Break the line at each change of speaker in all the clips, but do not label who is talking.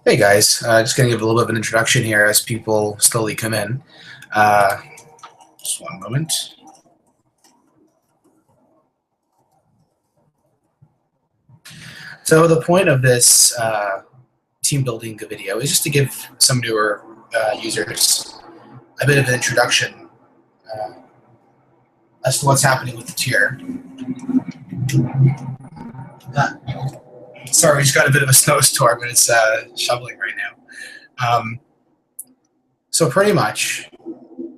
Hey guys, just going to give a little bit of an introduction here as people slowly come in. Uh, just one moment. So the point of this team building video is just to give some newer users a bit of an introduction uh, as to what's happening with the tier. Uh, Sorry, we just got a bit of a snowstorm and it's shoveling right now. So pretty much,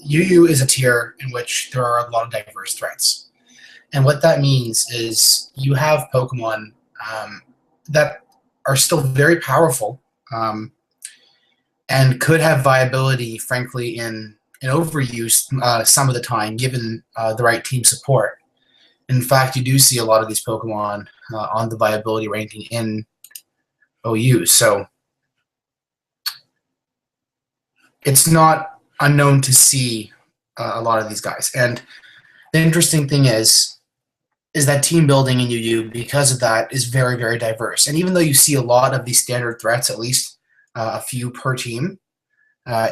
UU is a tier in which there are a lot of diverse threats. And what that means is you have Pokemon that are still very powerful and could have viability, frankly, in overuse some of the time, given the right team support. In fact, you do see a lot of these Pokemon on the viability ranking in OU. So it's not unknown to see a lot of these guys. And the interesting thing is that team building in UU, because of that, is very, very diverse. And even though you see a lot of these standard threats, at least a few per team,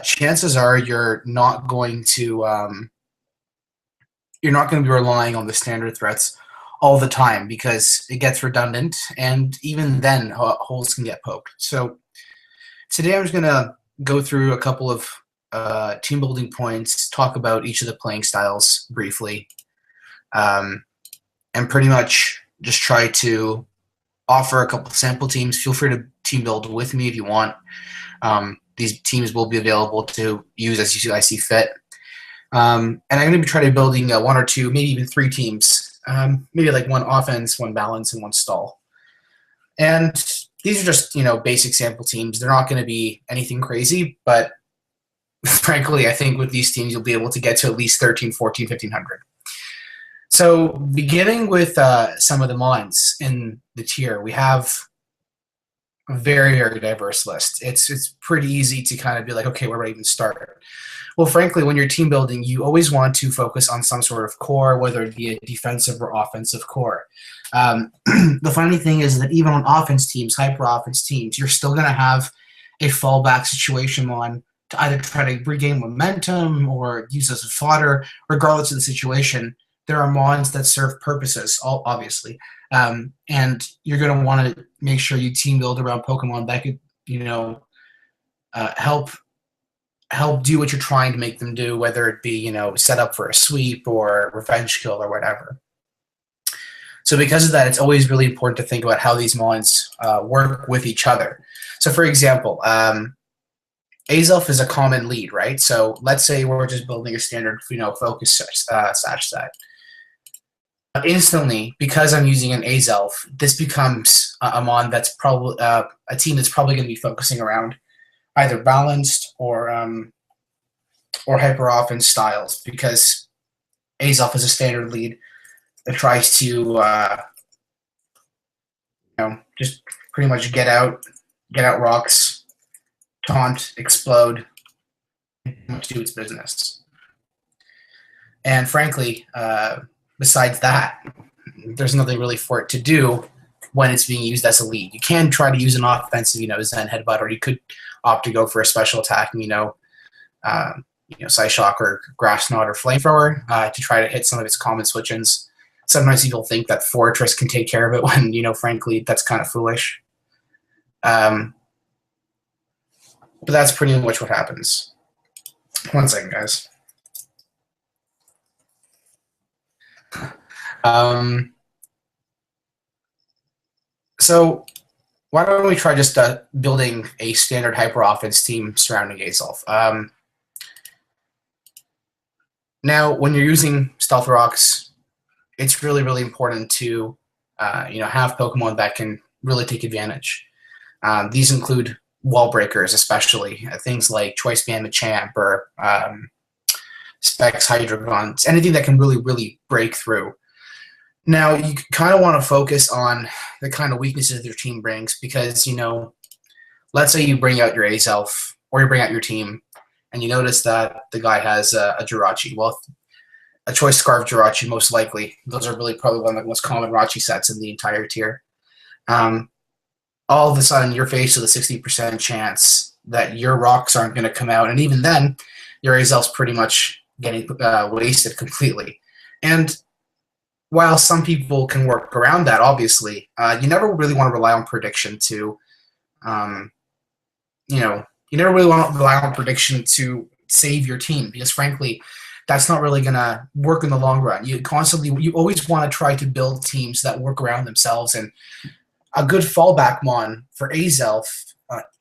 chances are you're not going to be relying on the standard threats all the time because it gets redundant, and even then, holes can get poked. So today I'm just going to go through a couple of team building points, talk about each of the playing styles briefly, and pretty much just try to offer a couple of sample teams. Feel free to team build with me if you want. These teams will be available to use as I see fit. And I'm going to be trying to building one or two, maybe even three teams, maybe like one offense, one balance, and one stall. And these are just, basic sample teams. They're not going to be anything crazy, but frankly, I think with these teams, you'll be able to get to at least 13, 14, 1500. So beginning with some of the mons in the tier, we have a very, very diverse list. It's pretty easy to kind of be like, okay, where do I even start? Well, frankly, when you're team building, you always want to focus on some sort of core, whether it be a defensive or offensive core. The funny thing is that even on offense teams, hyper offense teams, you're still going to have a fallback situation on to either try to regain momentum or use as a fodder, regardless of the situation. There are mons that serve purposes, obviously, and you're going to want to make sure you team build around Pokemon that could, help do what you're trying to make them do, whether it be, set up for a sweep or revenge kill or whatever. So because of that, it's always really important to think about how these mons work with each other. So for example, Azelf is a common lead, right? So let's say we're just building a standard, focus sash set. Instantly, because I'm using an Azelf, this becomes a mon that's probably a team that's probably going to be focusing around either balanced or hyper offense styles, because Azelf is a standard lead that tries to just pretty much get out rocks, taunt, explode, do its business. And frankly, besides that, there's nothing really for it to do when it's being used as a lead. You can try to use an offensive, Zen Headbutt, or you could opt to go for a special attack, Psyshock or Grass Knot or Flamethrower to try to hit some of its common switch-ins. Sometimes people think that Fortress can take care of it when, frankly, that's kind of foolish. But that's pretty much what happens. One second, guys. So why don't we try just building a standard hyper offense team surrounding Azelf? Now, when you're using Stealth Rocks, it's really, really important to have Pokemon that can really take advantage. These include wall breakers, especially things like Choice Band Machamp or Specs Hydreigon, anything that can really, really break through. Now, you kind of want to focus on the kind of weaknesses your team brings because, let's say you bring out your Azelf or you bring out your team and you notice that the guy has a Jirachi. Well, a Choice Scarf Jirachi, most likely. Those are really probably one of the most common Rachi sets in the entire tier. all of a sudden you're faced with a 60% chance that your rocks aren't going to come out. And even then, your Azelf's pretty much getting wasted completely. And while some people can work around that, obviously, you never really want to rely on prediction to, um, you never really want to rely on prediction to save your team because, frankly, that's not really going to work in the long run. You always want to try to build teams that work around themselves, and a good fallback mon for Azelf,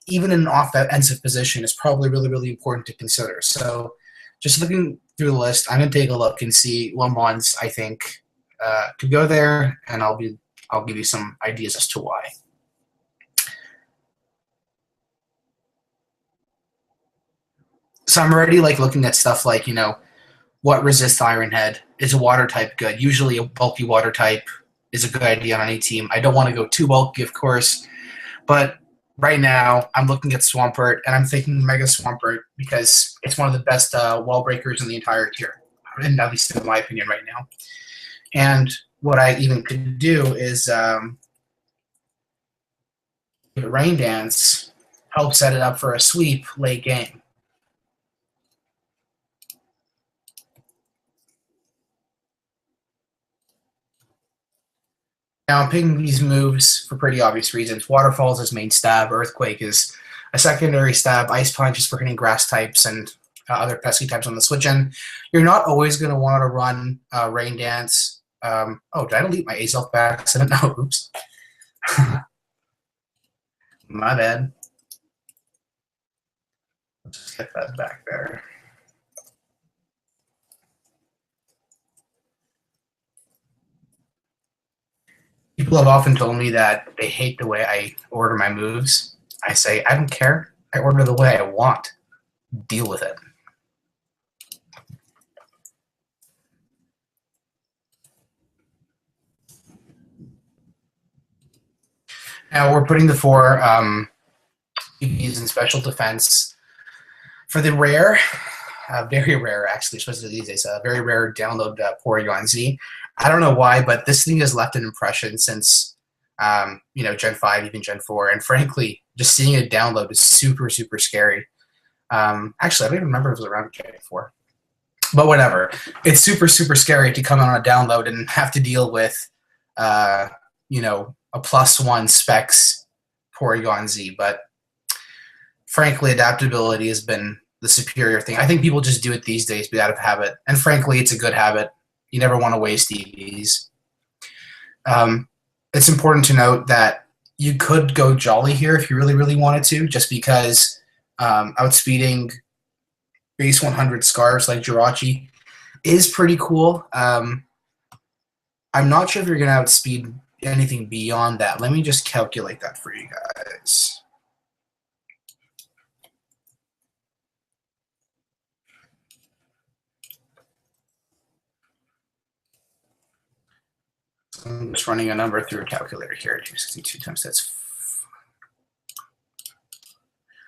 even in an offensive position, is probably really, really important to consider. So, just looking through the list, I'm going to take a look and see what mons I think could go there, and I'll give you some ideas as to why. So I'm already looking at stuff like what resists Iron Head. Is a water type good? Usually a bulky water type is a good idea on any team. I don't want to go too bulky, of course, but right now I'm looking at Swampert, and I'm thinking Mega Swampert because it's one of the best wall breakers in the entire tier, and at least in my opinion right now. And what I even could do is Rain Dance, help set it up for a sweep late game. Now, I'm picking these moves for pretty obvious reasons. Waterfall is his main stab. Earthquake is a secondary stab. Ice Punch is for hitting grass types and other pesky types on the switch in. You're not always going to want to run Rain Dance. Oh, did I delete my Azelf by accident? No, oops. My bad. Let's just get that back there. People have often told me that they hate the way I order my moves. I say, I don't care. I order the way I want. Deal with it. Now we're putting the 4 EVs in special defense. For the rare, very rare actually, especially these days, very rare download Porygon Z. I don't know why, but this thing has left an impression since Gen 5, even Gen 4, and frankly, just seeing it download is super, super scary. Actually, I don't even remember if it was around Gen 4. But whatever. It's super, super scary to come on a download and have to deal with, a +1 specs Porygon Z. But frankly, adaptability has been the superior thing. I think people just do it these days out of habit. And frankly, it's a good habit. You never want to waste EVs. It's important to note that you could go Jolly here if you really, really wanted to, just because outspeeding base 100 Scarves like Jirachi is pretty cool. I'm not sure if you're going to outspeed anything beyond that. Let me just calculate that for you guys. I'm just running a number through a calculator here. 262 times that's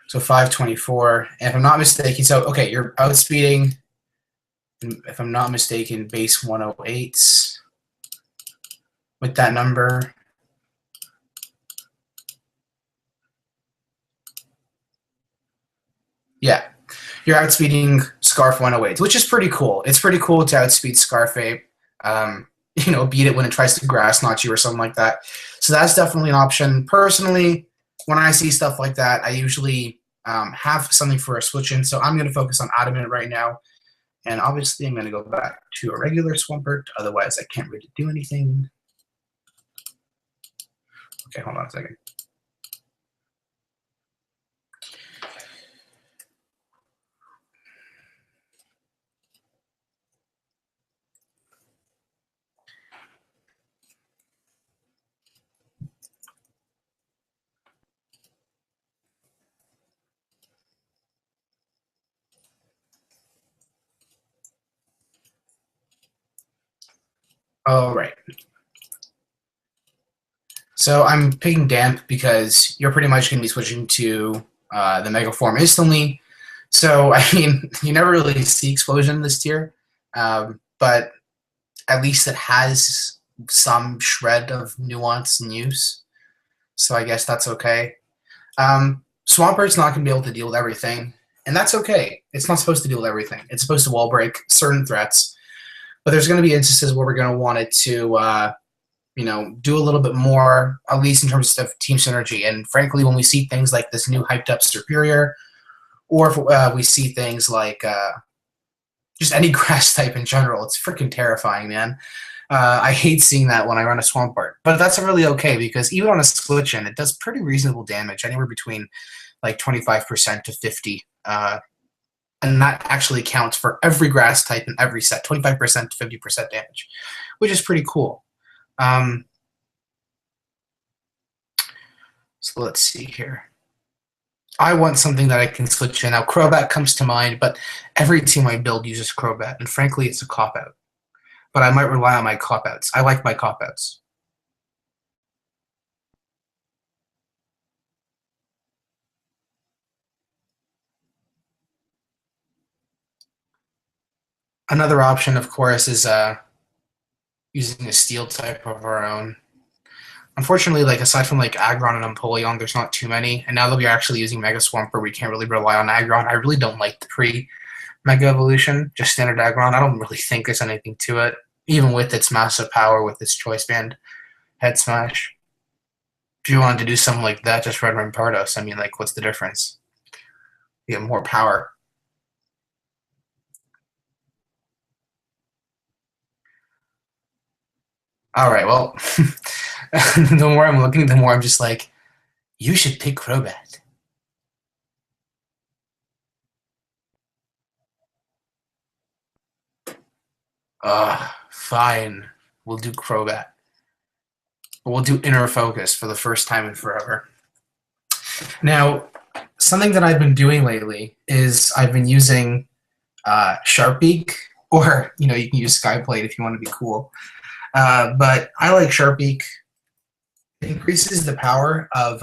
so 524. And if I'm not mistaken, so okay, you're outspeeding, if I'm not mistaken, base 108s with that number. Yeah, you're outspeeding Scarf 108s, which is pretty cool. It's pretty cool to outspeed Scarfape. Beat it when it tries to grass notch you or something like that. So that's definitely an option. Personally, when I see stuff like that, I usually have something for a switch in. So I'm going to focus on Adamant right now. And obviously, I'm going to go back to a regular Swampert. Otherwise, I can't really do anything. Okay, hold on a second. All right. So I'm picking Damp because you're pretty much going to be switching to the Mega Form instantly. So, I mean, you never really see Explosion in this tier, but at least it has some shred of nuance and use. so I guess that's okay. Swampbert's not going to be able to deal with everything, and that's okay. It's not supposed to deal with everything. It's supposed to wall break certain threats, but there's going to be instances where we're going to want it to, do a little bit more, at least in terms of team synergy. And frankly, when we see things like this new hyped up Superior, or if we see things like just any grass type in general, it's freaking terrifying, man. I hate seeing that when I run a Swampert, but that's really okay because even on a switch in, it does pretty reasonable damage, anywhere between like 25% to 50, and that actually counts for every grass type in every set, 25% to 50% damage, which is pretty cool. So let's see here. I want something that I can switch in. Now, Crobat comes to mind, but every team I build uses Crobat, and frankly, it's a cop-out. But I might rely on my cop-outs. I like my cop-outs. Another option, of course, is using a steel type of our own. Unfortunately, like aside from like Aggron and Empoleon, there's not too many. And now that we're actually using Mega Swampert, we can't really rely on Aggron. I really don't like the pre-Mega Evolution, just standard Aggron. I don't really think there's anything to it, even with its massive power, with its Choice Band Head Smash. If you wanted to do something like that, just run Rampardos. I mean, like, what's the difference? You have more power. All right, well, the more I'm looking, the more I'm just like, you should pick Crobat. Fine. We'll do Crobat. We'll do Inner Focus for the first time in forever. Now, something that I've been doing lately is I've been using Sharpbeak, or, you can use Skyplate if you want to be cool. But I like Sharpbeak. It increases the power of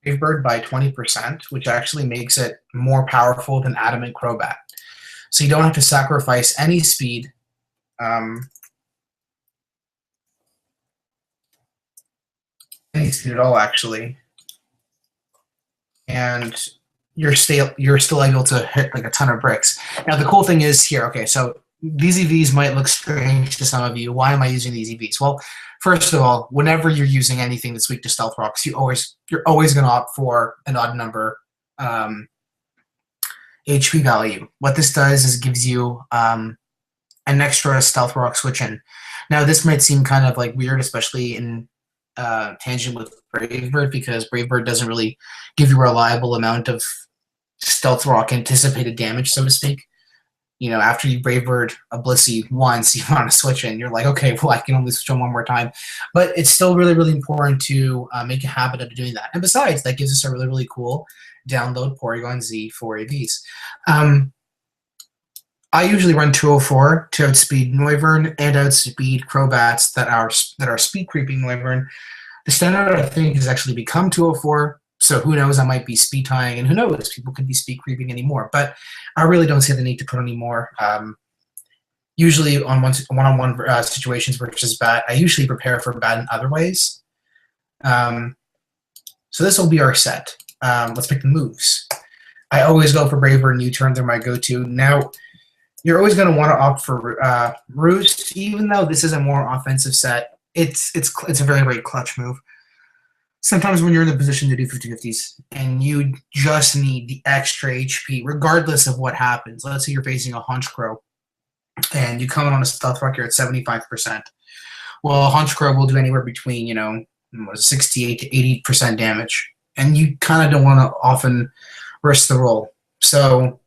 Wavebird by 20%, which actually makes it more powerful than Adamant Crobat. So you don't have to sacrifice any speed. Any speed at all, actually. And you're still able to hit like a ton of bricks. Now the cool thing is here, okay, so these EVs might look strange to some of you. Why am I using these EVs? Well, first of all, whenever you're using anything that's weak to Stealth Rocks, you're always going to opt for an odd number HP value. What this does is gives you an extra Stealth Rock switch in. Now, this might seem kind of like weird, especially in tangent with Bravebird, because Bravebird doesn't really give you a reliable amount of Stealth Rock anticipated damage, so to speak. After you Bravebird a Blissey once, you want to switch in. You're like, okay, well, I can only switch on one more time. But it's still really, really important to make a habit of doing that. And besides, that gives us a really, really cool download Porygon Z for AVs. I usually run 204 to outspeed Noivern and outspeed Crobats that are speed creeping Noivern. The standard, I think, has actually become 204. So who knows, I might be speed tying, and who knows, people could be speed creeping anymore. But I really don't see the need to put any more. Usually on one-on-one situations versus bat, I usually prepare for bat in other ways. So this will be our set. Let's pick the moves. I always go for Braver and U-turn. They're my go-to. Now, you're always going to want to opt for Roost, even though this is a more offensive set. It's a very great clutch move. Sometimes when you're in the position to do 50-50s and you just need the extra HP, regardless of what happens. Let's say you're facing a Honchkrow and you come in on a Stealth Rock, you're at 75%. Well, a Honchkrow will do anywhere between, 68 to 80% damage. And you kind of don't want to often risk the roll. So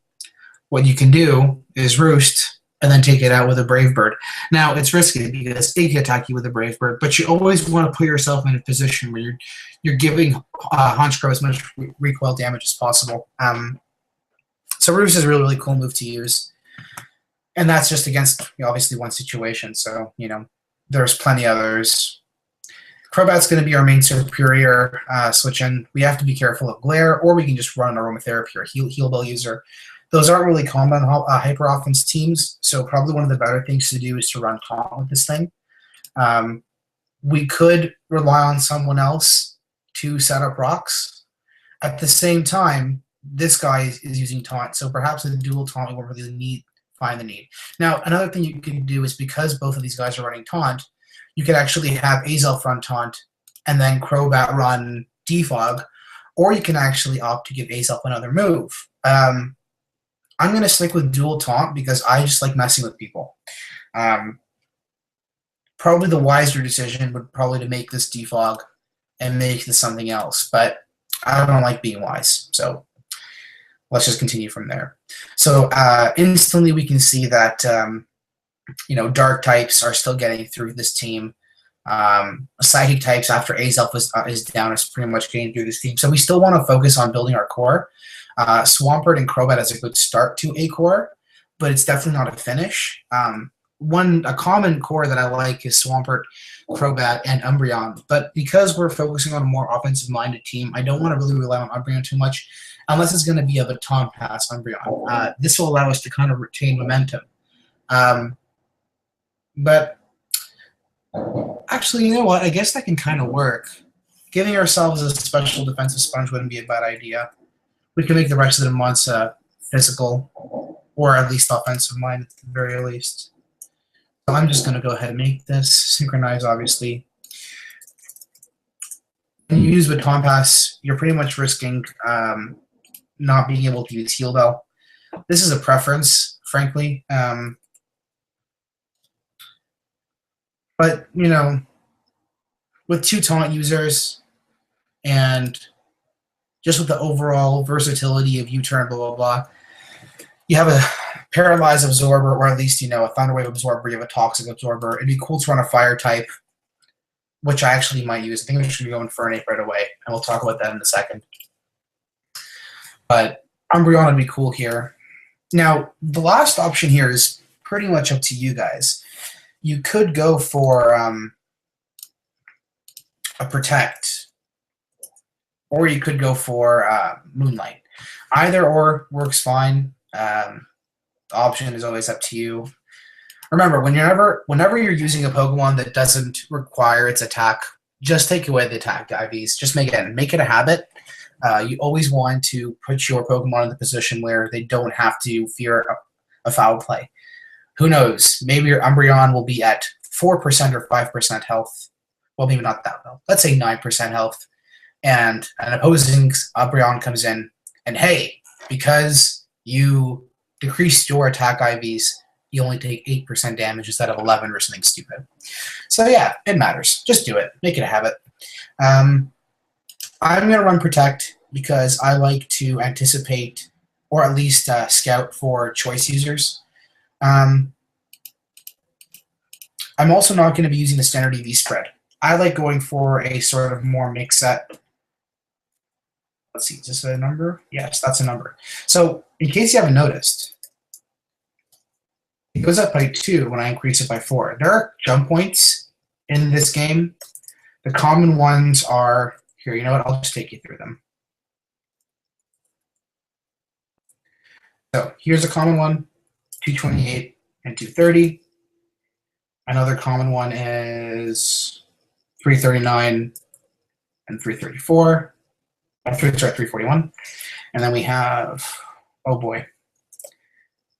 what you can do is Roost and then take it out with a Brave Bird. Now, it's risky because they can attack you with a Brave Bird, but you always want to put yourself in a position where you're giving Honchkrow as much recoil damage as possible. So Roost is a really, really cool move to use. And that's just against, obviously, one situation. So, there's plenty others. Crobat's going to be our main superior switch in. We have to be careful of Glare, or we can just run Aromatherapy or Heal Bell user. Those aren't really common hyper offense teams, so probably one of the better things to do is to run Taunt with this thing. we could rely on someone else to set up rocks. At the same time, this guy is using taunt, so perhaps a dual taunt will really find the need. Now, another thing you can do is, because both of these guys are running taunt, you could actually have Azelf run taunt and then Crobat run defog, or you can actually opt to give Azelf another move. I'm going to stick with dual taunt because I just like messing with people. Probably the wiser decision would probably to make this defog and make this something else, but I don't like being wise, so let's just continue from there. So instantly we can see that dark types are still getting through this team. Psychic types after Azelf is down is pretty much getting through this team. So we still want to focus on building our core. Swampert and Crobat is a good start to a core, but it's definitely not a finish. A common core that I like is Swampert, Crobat, and Umbreon. But because we're focusing on a more offensive-minded team, I don't want to really rely on Umbreon too much, unless it's going to be a baton pass Umbreon. This will allow us to kind of retain momentum. But actually, you know what? I guess that can kind of work. Giving ourselves a special defensive sponge wouldn't be a bad idea. We can make the rest of the months physical, or at least offensive mind at the very least. So I'm just going to go ahead and make this synchronize, obviously. When you use Baton Pass, you're pretty much risking not being able to use Heal Bell. This is a preference, frankly. But, with 2 taunt users and just with the overall versatility of U-turn, blah, blah, blah, you have a Paralyze Absorber, or at least, a Thunderwave Absorber, you have a Toxic Absorber. It'd be cool to run a Fire type, which I actually might use. I think we should go Infernape right away, and we'll talk about that in a second. But Umbreon would be cool here. Now, the last option here is pretty much up to you guys. You could go for a Protect, or you could go for Moonlight. Either or works fine. The option is always up to you. Remember, whenever you're using a Pokemon that doesn't require its attack, just take away the attack IVs. Just make it a habit. You always want to put your Pokemon in the position where they don't have to fear a foul play. Who knows? Maybe your Umbreon will be at 4% or 5% health. Well, maybe not that well. Let's say 9% health. And an opposing Umbreon comes in, and hey, because you decreased your attack IVs, you only take 8% damage instead of 11 or something stupid. So yeah, it matters. Just do it. Make it a habit. I'm going to run Protect because I like to anticipate or at least scout for choice users. I'm also not going to be using the standard EV spread. I like going for a sort of more mix set. Let's see, is this a number? Yes, that's a number. So in case you haven't noticed, it goes up by 2 when I increase it by 4. There are jump points in this game. The common ones are, here, you know what, I'll just take you through them. So here's a common one, 228 and 230. Another common one is 339 and 334. 341. And then we have, oh boy,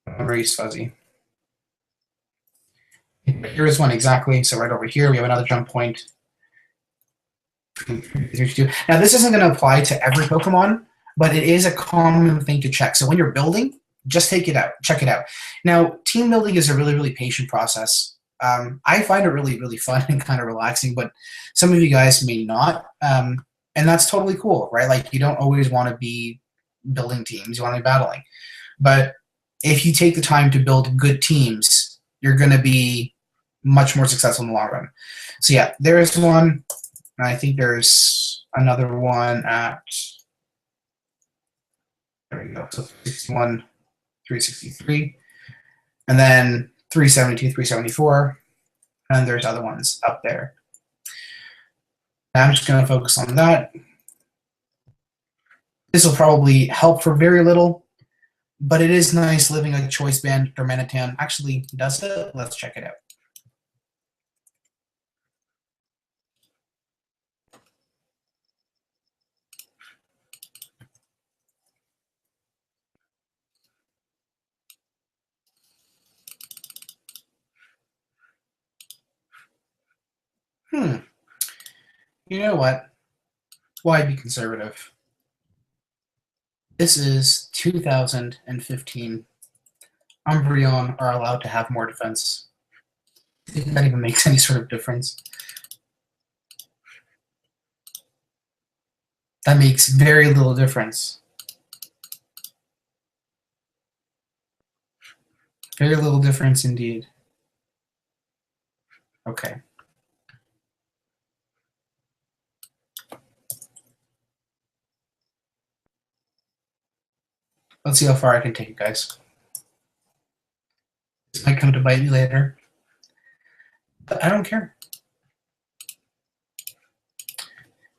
memory's fuzzy. Here's one exactly. So right over here, we have another jump point. Now, this isn't going to apply to every Pokemon, but it is a common thing to check. So when you're building, just take it out, check it out. Now, team building is a really, really patient process. I find it really, really fun and kind of relaxing, but some of you guys may not. And that's totally cool, right? Like, you don't always want to be building teams. You want to be battling. But if you take the time to build good teams, you're going to be much more successful in the long run. So yeah, there's one. And I think there's another one at, there we go, so 361, 363, and then 372, 374, and there's other ones up there. I'm just going to focus on that. This will probably help for very little, but it is nice living a choice band or Manatan. Actually, does it? Let's check it out. You know what? Why be conservative? This is 2015. Umbreon are allowed to have more defense. I think that even makes any sort of difference. That makes very little difference. Very little difference indeed. Okay. Let's see how far I can take it, guys. This might come to bite me later. But I don't care.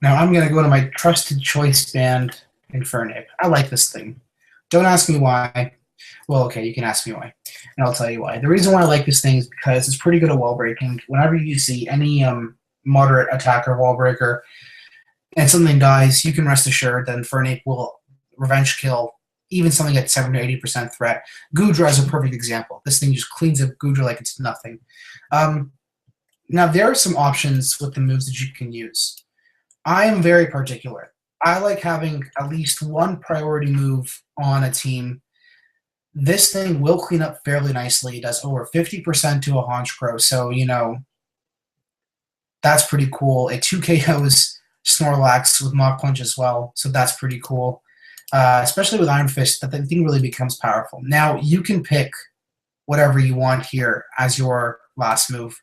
Now I'm going to go to my trusted choice band, Infernape. I like this thing. Don't ask me why. Well, okay, you can ask me why, and I'll tell you why. The reason why I like this thing is because it's pretty good at wall breaking. Whenever you see any moderate attacker wall breaker and something dies, you can rest assured that Infernape will revenge kill even something at 7 to 80% threat. Goodra is a perfect example. This thing just cleans up Goodra like it's nothing. Now, there are some options with the moves that you can use. I am very particular. I like having at least one priority move on a team. This thing will clean up fairly nicely. It does over 50% to a Honchkrow, so, you know, that's pretty cool. It 2 KOs Snorlax with Mach Punch as well, so that's pretty cool. Especially with Iron Fist, that the thing really becomes powerful. Now, you can pick whatever you want here as your last move.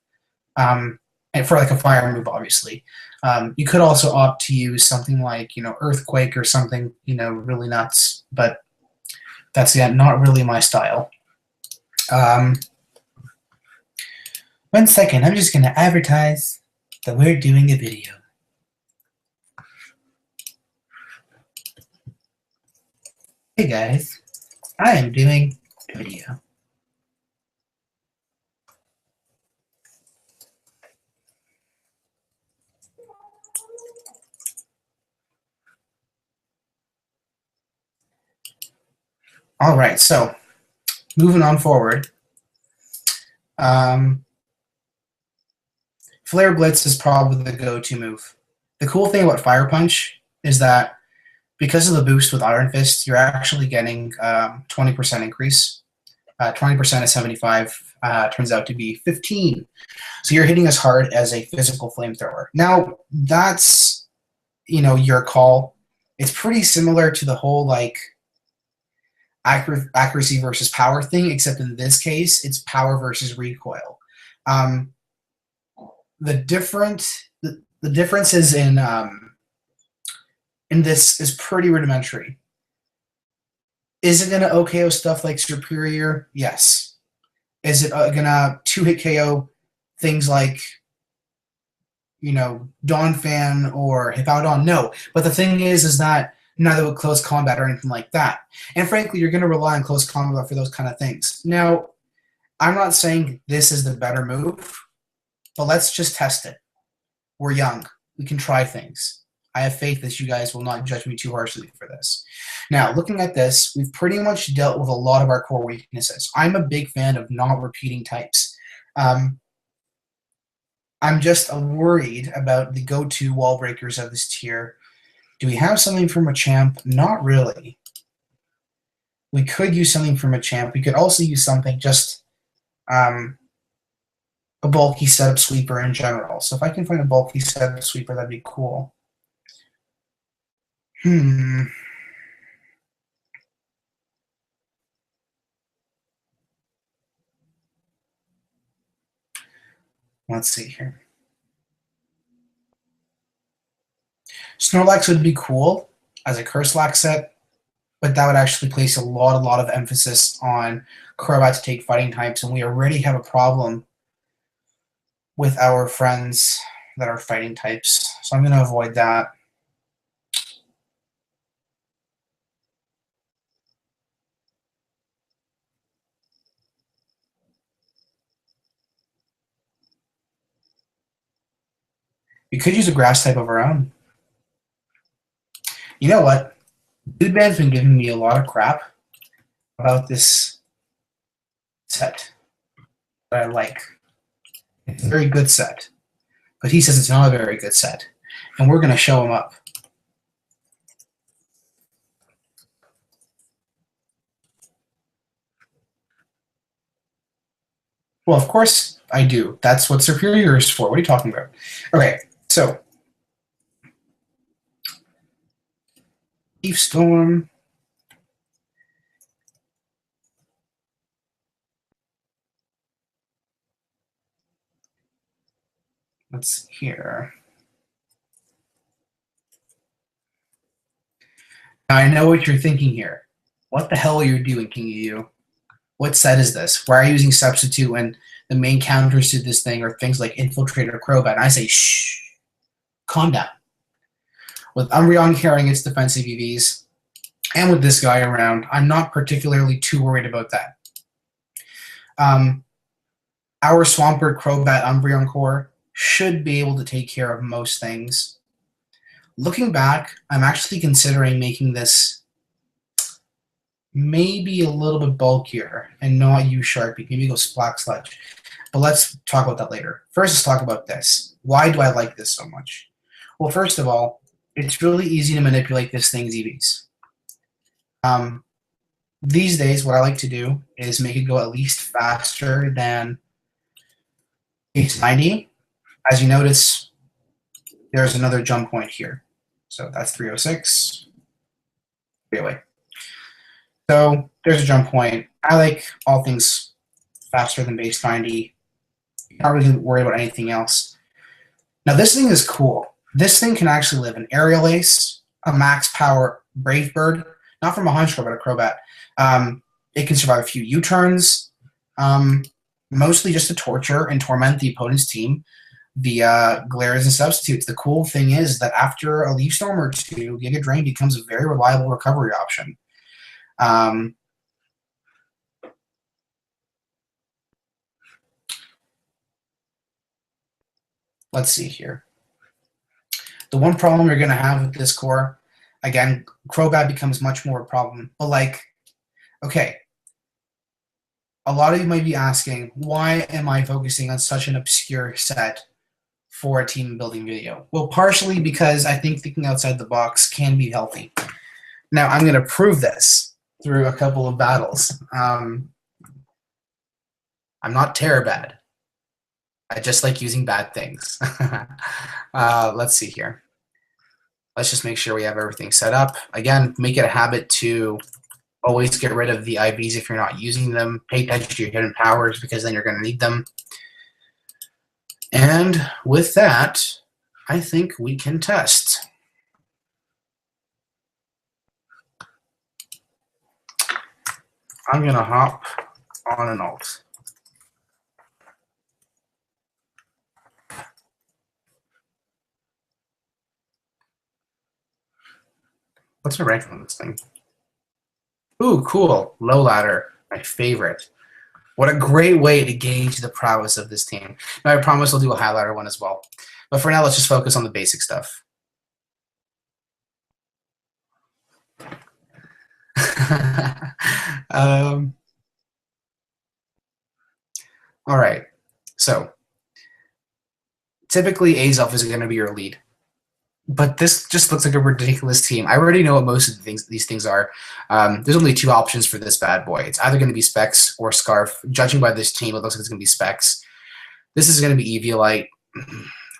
And for like a fire move, obviously. You could also opt to use something like, you know, Earthquake or something, you know, really nuts. But that's, yeah, not really my style. 1 second, I'm just going to advertise that we're doing a video. Hey guys, I am doing a video. All right, so moving on forward. Flare Blitz is probably the go-to move. The cool thing about Fire Punch is that because of the boost with Iron Fist, you're actually getting 20% increase. 20% of 75 turns out to be 15. So you're hitting as hard as a physical flamethrower. Now, that's, you know, your call. It's pretty similar to the whole, like, accuracy versus power thing, except in this case, it's power versus recoil. The difference is in this is pretty rudimentary. Is it going to OKO stuff like Superior? Yes. Is it going to 2-hit KO things like, you know, Donphan or Hippowdon? No. But the thing is that neither with close combat or anything like that. And frankly, you're going to rely on close combat for those kind of things. Now, I'm not saying this is the better move, but let's just test it. We're young. We can try things. I have faith that you guys will not judge me too harshly for this. Now, looking at this, we've pretty much dealt with a lot of our core weaknesses. I'm a big fan of not repeating types. I'm just worried about the go-to wall breakers of this tier. Do we have something from a champ? Not really. We could use something from a champ. We could also use something just a bulky setup sweeper in general. So if I can find a bulky setup sweeper, that'd be cool. Let's see here. Snorlax would be cool as a Curselax set, but that would actually place a lot of emphasis on Crobat to take fighting types, and we already have a problem with our friends that are fighting types. So I'm going to avoid that. We could use a grass type of our own. You know what? Dudeban's been giving me a lot of crap about this set that I like. It's a very good set. But he says it's not a very good set. and we're going to show them up. Well, of course I do. That's what Superior is for. What are you talking about? Okay, so Thief Storm. Let's see here. Now, I know what you're thinking here. What the hell are you doing, King EU? What set is this? Why are you using Substitute when the main counters to this thing are things like Infiltrator or Crobat? And I say, shh, calm down. With Umbreon carrying its defensive EVs, and with this guy around, I'm not particularly too worried about that. Our Swampert, Crobat, Umbreon core should be able to take care of most things. Looking back, I'm actually considering making this maybe a little bit bulkier and not use Sharpie. Maybe go Splack Sludge. But let's talk about that later. First, let's talk about this. Why do I like this so much? Well, first of all, it's really easy to manipulate this thing's EVs. These days, what I like to do is make it go at least faster than base 90. As you notice, there's another jump point here. So that's 306. 308. So there's a jump point. I like all things faster than base 90. Not really worried about anything else. Now this thing is cool. This thing can actually live an Aerial Ace, a max power Brave Bird, not from a Hunchcore, but a Crobat. It can survive a few U-turns, mostly just to torture and torment the opponent's team via glares and substitutes. The cool thing is that after a Leaf Storm or two, Giga Drain becomes a very reliable recovery option. Let's see here. The one problem you're going to have with this core, again, Crobat becomes much more a problem. But, like, okay, a lot of you might be asking, why am I focusing on such an obscure set for a team building video? Well, partially because I think thinking outside the box can be healthy. Now, I'm going to prove this through a couple of battles. I'm not terror bad. I just like using bad things. Let's see here. Let's just make sure we have everything set up. Again, make it a habit to always get rid of the IVs if you're not using them. Pay attention to your hidden powers because then you're going to need them. And with that, I think we can test. I'm going to hop on an alt. What's my rank on this thing? Ooh, cool. Low ladder. My favorite. What a great way to gauge the prowess of this team. Now, I promise I'll do a high ladder one as well. But for now, let's just focus on the basic stuff. All right. So, typically, Azelf is going to be your lead. But this just looks like a ridiculous team. I already know what most of these things are. There's only two options for this bad boy. It's either going to be Specs or Scarf. Judging by this team, it looks like it's going to be Specs. This is going to be Eviolite.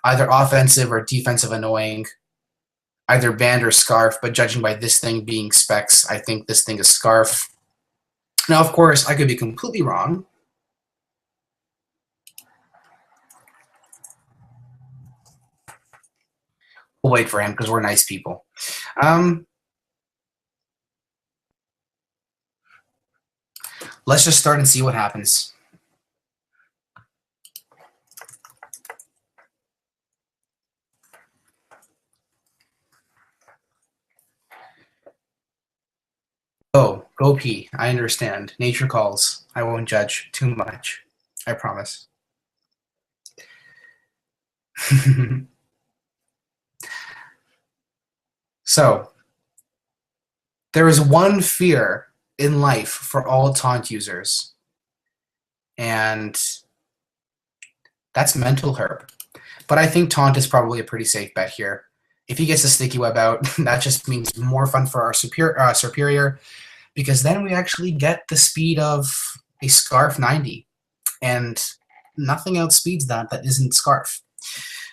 Either offensive or defensive annoying. Either Band or Scarf, but judging by this thing being Specs, I think this thing is Scarf. Now, of course, I could be completely wrong. We'll wait for him because we're nice people. Let's just start and see what happens. Oh, go pee. I understand. Nature calls. I won't judge too much. I promise. So, there is one fear in life for all taunt users, and that's mental herb. But I think Taunt is probably a pretty safe bet here. If he gets the Sticky Web out, that just means more fun for our superior, because then we actually get the speed of a Scarf 90, and nothing outspeeds that isn't Scarf.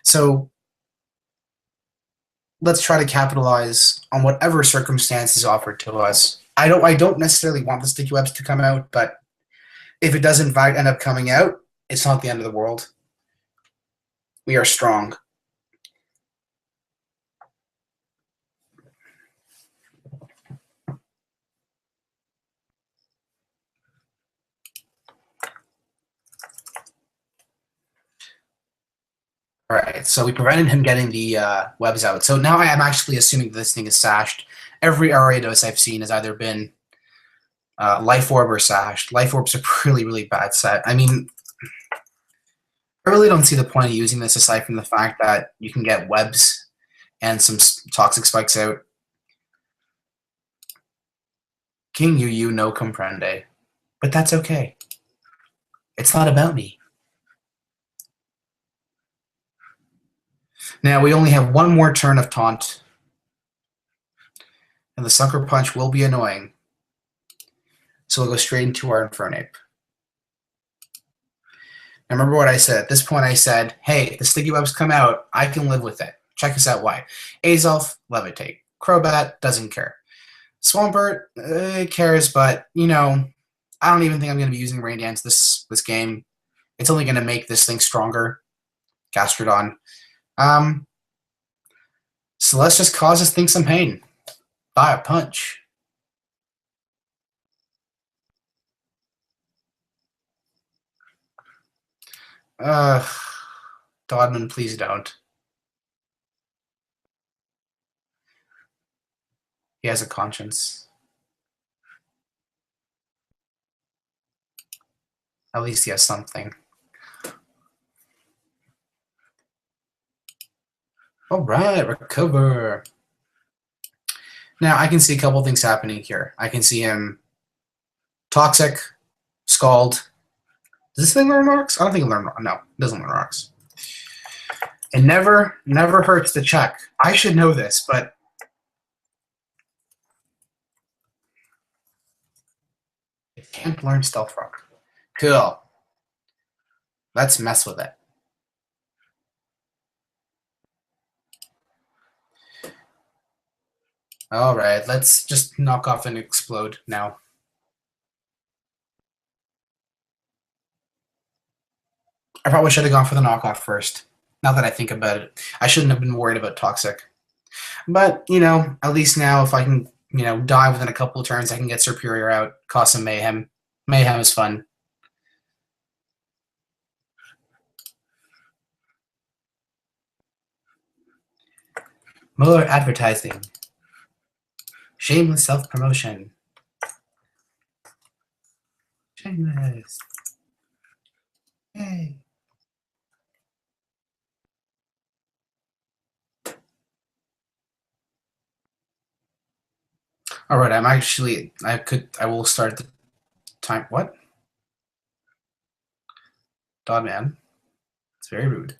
So let's try to capitalize on whatever circumstance is offered to us. I don't necessarily want the Sticky Webs to come out, but if it does in fact end up coming out, it's not the end of the world. We are strong. All right, so we prevented him getting the webs out. So now I am actually assuming this thing is sashed. Every Ariados I've seen has either been Life Orb or sashed. Life Orb's a really, really bad set. I mean, I really don't see the point of using this aside from the fact that you can get webs and some toxic spikes out. King Yu no comprende. But that's okay. It's not about me. Now, we only have one more turn of Taunt. And the Sucker Punch will be annoying. So we'll go straight into our Infernape. Now, remember what I said. At this point, I said, hey, the Sticky Webs come out. I can live with it. Check us out why. Azolf, Levitate. Crobat, doesn't care. Swampert, cares, but, you know, I don't even think I'm going to be using Rain Dance this game. It's only going to make this thing stronger. Gastrodon. So let's just cause this thing some pain. Buy a punch. Dodman, please don't. He has a conscience. At least he has something. All right, recover. Now, I can see a couple things happening here. I can see him Toxic, Scald. Does this thing learn rocks? I don't think it learn rocks. No, it doesn't learn rocks. It never hurts to check. I should know this, but it can't learn Stealth Rock. Cool. Let's mess with it. All right, let's just knock off and explode now. I probably should have gone for the knockoff first. Now that I think about it, I shouldn't have been worried about Toxic. But, you know, at least now if I can, you know, die within a couple of turns, I can get Superior out, cause some mayhem. Mayhem is fun. More advertising. Shameless self-promotion. Shameless. Yay. All right, I will start the time. What? Dodman. It's very rude.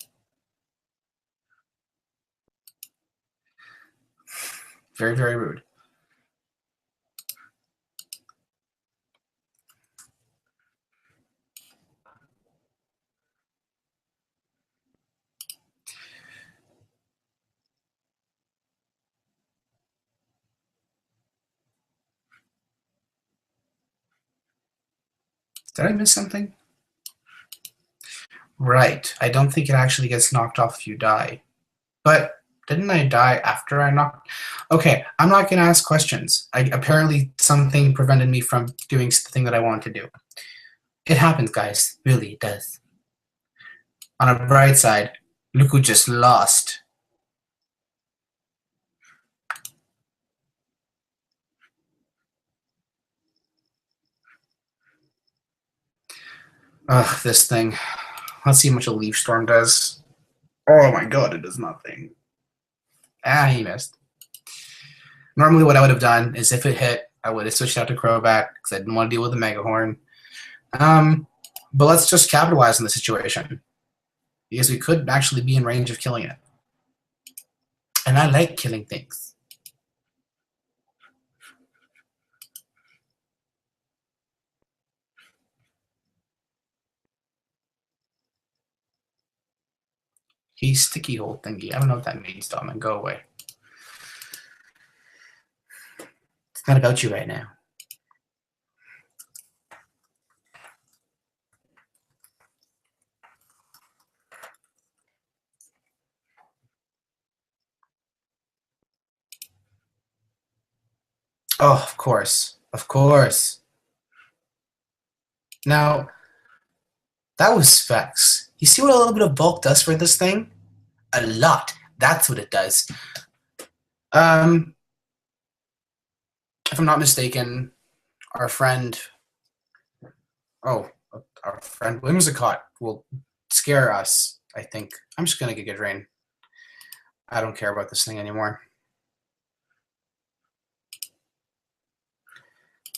Very, very rude. Did I miss something? Right. I don't think it actually gets knocked off if you die. But didn't I die after I knocked? Okay, I'm not going to ask questions. Apparently something prevented me from doing the thing that I wanted to do. It happens, guys. Really, it does. On a bright side, look who just lost. Ugh, this thing. Let's see how much a Leaf Storm does. Oh my god, it does nothing. Ah, he missed. Normally what I would have done is if it hit, I would have switched out to Crobat because I didn't want to deal with the Mega Horn. But let's just capitalize on the situation. because we could actually be in range of killing it. And I like killing things. He's sticky hole thingy. I don't know what that means, Dom. Go away. It's not about you right now. Oh, of course. Of course. Now, that was specs. You see what a little bit of bulk does for this thing? A lot. That's what it does. If I'm not mistaken, our friend Whimsicott will scare us, I think. I'm just going to get drain. I don't care about this thing anymore.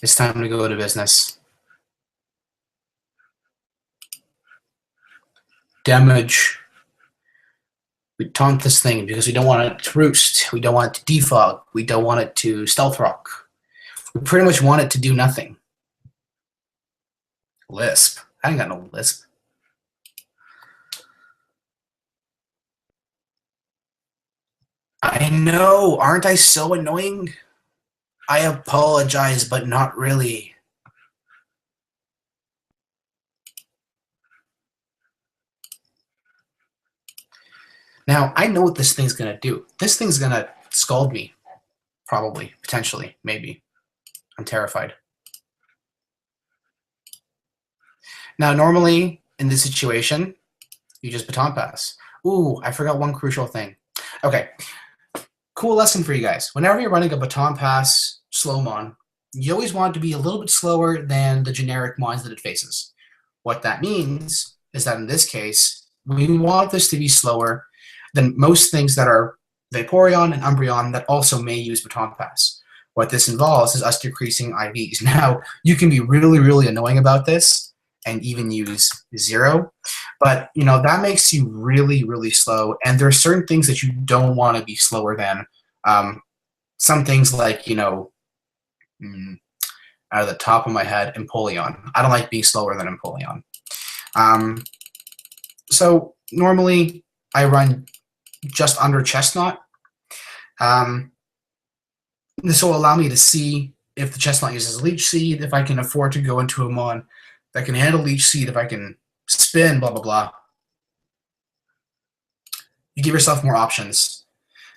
It's time to go to business. Damage. We taunt this thing because we don't want it to roost. We don't want it to defog. We don't want it to stealth rock. We pretty much want it to do nothing. Lisp. I ain't got no lisp. I know. Aren't I so annoying? I apologize, but not really. Now, I know what this thing's going to do. This thing's going to scald me. Probably. Potentially. Maybe. I'm terrified. Now, normally, in this situation, you just baton pass. Ooh, I forgot one crucial thing. Okay. Cool lesson for you guys. Whenever you're running a baton pass slow mon, you always want it to be a little bit slower than the generic mons that it faces. What that means is that in this case, we want this to be slower than most things that are Vaporeon and Umbreon that also may use baton pass. What this involves is us decreasing IVs. Now, you can be really, really annoying about this and even use 0, but that makes you really, really slow. And there are certain things that you don't want to be slower than. Some things like, out of the top of my head, Empoleon. I don't like being slower than Empoleon. So normally I run just under Chestnut. This will allow me to see if the Chestnut uses Leech Seed, if I can afford to go into a mon that can handle Leech Seed, if I can spin, blah, blah, blah. You give yourself more options.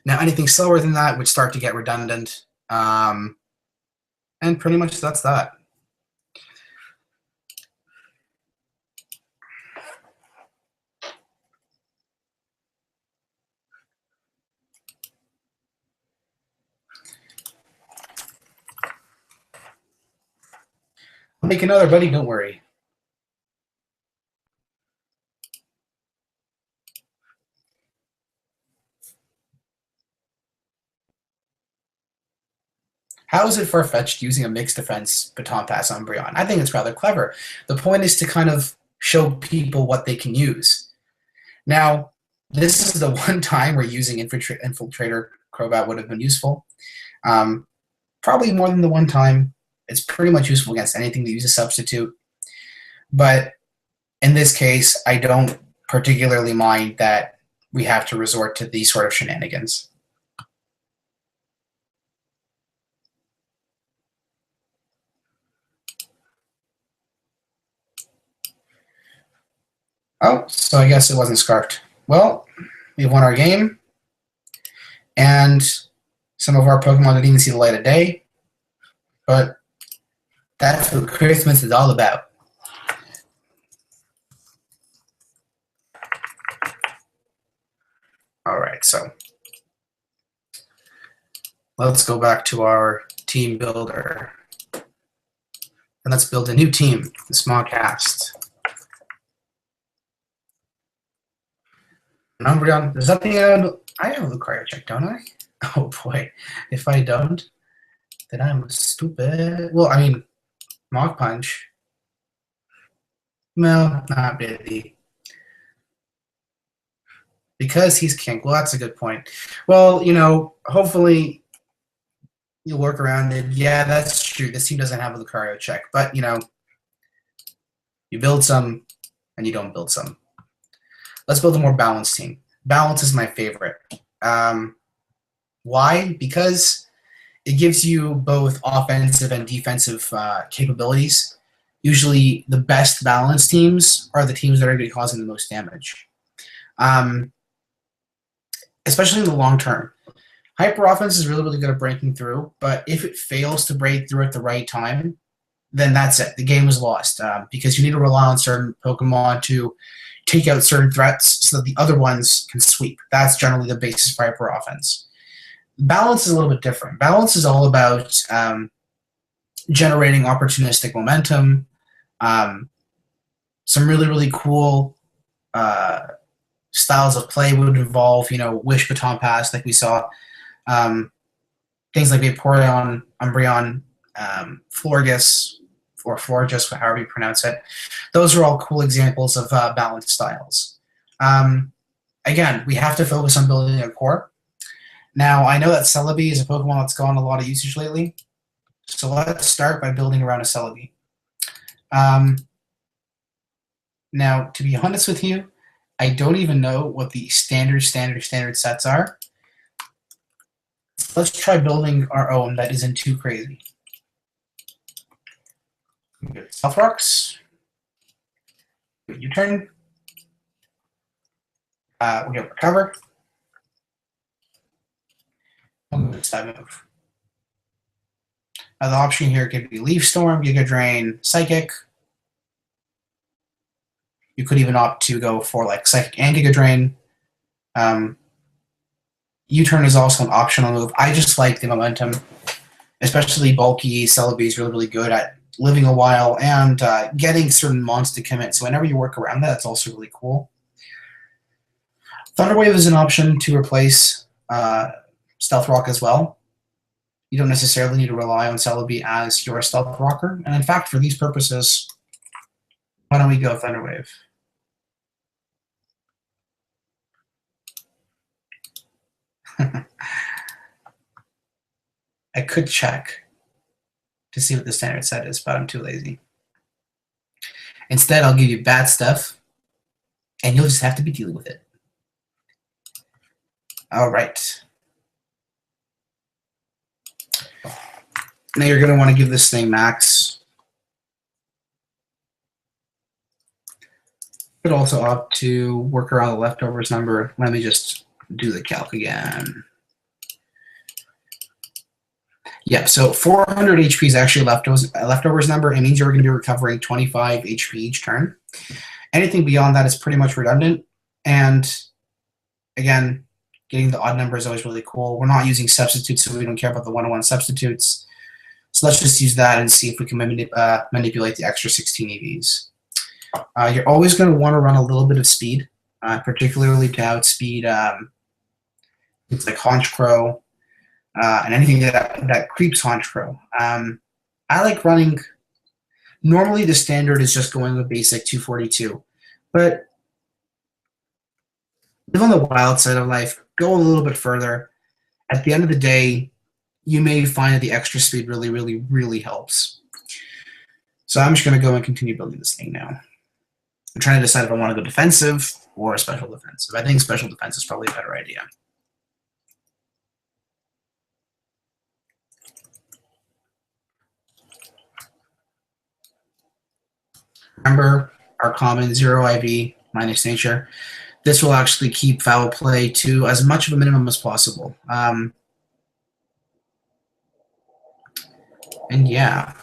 Now, anything slower than that would start to get redundant. And pretty much that's that. I'll make another, buddy. Don't worry. How is it far-fetched using a mixed defense baton pass Umbreon? I think it's rather clever. The point is to kind of show people what they can use. Now, this is the one time where using Infiltrator Crobat would have been useful. Probably more than the one time. It's pretty much useful against anything that uses substitute. But in this case, I don't particularly mind that we have to resort to these sort of shenanigans. Oh, so I guess it wasn't Scarfed. Well, we've won our game. And some of our Pokemon didn't even see the light of day. But that's what Christmas is all about. All right, so let's go back to our team builder. And let's build a new team, the Smogcast. Umbreon, there's nothing I have a cryo check, don't I? Oh boy, if I don't, then I'm stupid. Well, I mean, Mach Punch. No, not really. Because he's kink. Well, that's a good point. Well, hopefully you'll work around it. Yeah, that's true. This team doesn't have a Lucario check, but you build some and you don't build some. Let's build a more balanced team. Balance is my favorite. Why? Because it gives you both offensive and defensive capabilities. Usually, the best balanced teams are the teams that are going to be causing the most damage, especially in the long term. Hyper offense is really, really good at breaking through, but if it fails to break through at the right time, then that's it. The game is lost because you need to rely on certain Pokemon to take out certain threats so that the other ones can sweep. That's generally the basis for hyper offense. Balance is a little bit different. Balance is all about generating opportunistic momentum. Some really, really cool styles of play would involve, Wish Baton Pass, like we saw. Things like Vaporeon, Umbreon, Florges, or Florges, however you pronounce it. Those are all cool examples of balanced styles. Again, we have to focus on building a core. Now, I know that Celebi is a Pokemon that's gotten a lot of usage lately, so let's start by building around a Celebi. Now, to be honest with you, I don't even know what the standard sets are. Let's try building our own that isn't too crazy. Stealth Rocks. U-turn. We get Recover. Side move. The option here could be Leaf Storm, Giga Drain, Psychic. You could even opt to go for like Psychic and Giga Drain. U-turn is also an optional move. I just like the momentum, especially bulky. Celebi is really, really good at living a while and getting certain mons to commit. So whenever you work around that, that's also really cool. Thunder Wave is an option to replace Stealth Rock as well. You don't necessarily need to rely on Celebi as your Stealth Rocker. And in fact, for these purposes, why don't we go Thunder Wave? I could check to see what the standard set is, but I'm too lazy. Instead, I'll give you bad stuff, and you'll just have to be dealing with it. All right. Now you're going to want to give this thing max. You could also opt to work around the leftovers number. Let me just do the calc again. Yeah, so 400 HP is actually leftovers number. It means you're going to be recovering 25 HP each turn. Anything beyond that is pretty much redundant. And again, getting the odd number is always really cool. We're not using substitutes, so we don't care about the one-on-one substitutes. So let's just use that and see if we can manipulate the extra 16 EVs. You're always going to want to run a little bit of speed, particularly to outspeed things like Honchkrow, and anything that creeps Honchkrow. I like running. Normally, the standard is just going with basic 242, but live on the wild side of life. Go a little bit further. At the end of the day, you may find that the extra speed really, really, really helps. So I'm just going to go and continue building this thing now. I'm trying to decide if I want to go defensive or special defensive. I think special defense is probably a better idea. Remember our common 0 IV minus nature. This will actually keep foul play to as much of a minimum as possible. And yeah,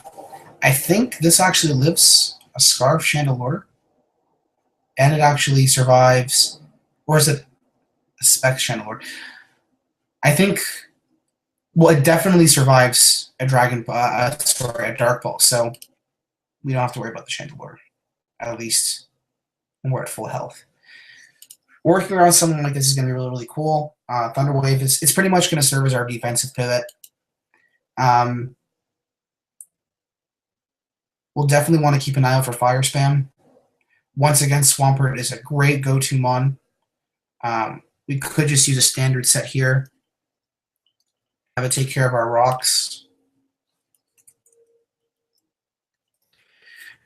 I think this actually lives a Scarf Chandelure. And it actually survives, or is it a Specs Chandelure? I think, well, it definitely survives a a Dark Pulse, so we don't have to worry about the Chandelure, at least when we're at full health. Working around something like this is going to be really, really cool. Thunder Wave it's pretty much going to serve as our defensive pivot. We'll definitely want to keep an eye out for Fire Spam. Once again, Swampert is a great go-to mon. We could just use a standard set here. Have it take care of our rocks.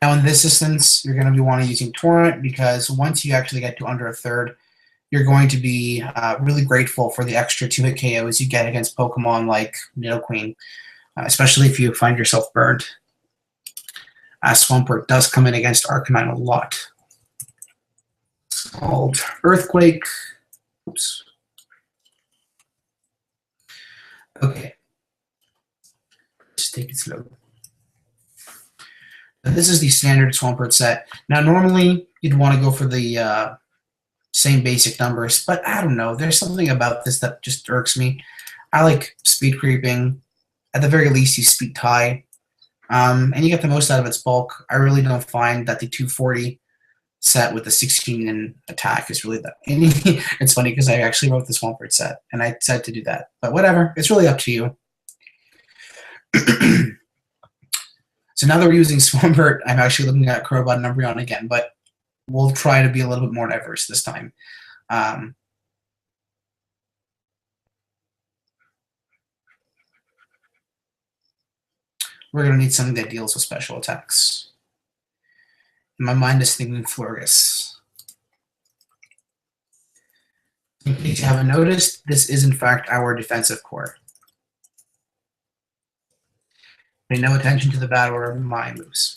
Now in this instance, you're going to be wanting using Torrent because once you actually get to under a third, you're going to be really grateful for the extra 2-hit KOs you get against Pokemon like Nidoqueen, especially if you find yourself burned. Swampert does come in against Arcanine a lot. It's called Earthquake. Oops. Okay. Just take it slow. This is the standard Swampert set. Now, normally you'd want to go for the same basic numbers, but I don't know. There's something about this that just irks me. I like speed creeping. At the very least, you speed tie, and you get the most out of its bulk. I really don't find that the 240 set with the 16 in attack is really that. It's funny because I actually wrote the Swampert set, and I said to do that. But whatever. It's really up to you. So now that we're using Swampert, I'm actually looking at Crowbot and Umbreon again, but we'll try to be a little bit more diverse this time. We're going to need something that deals with special attacks. My mind is thinking Florges. In case you haven't noticed, this is in fact our defensive core. Pay no attention to the bad order of my moves.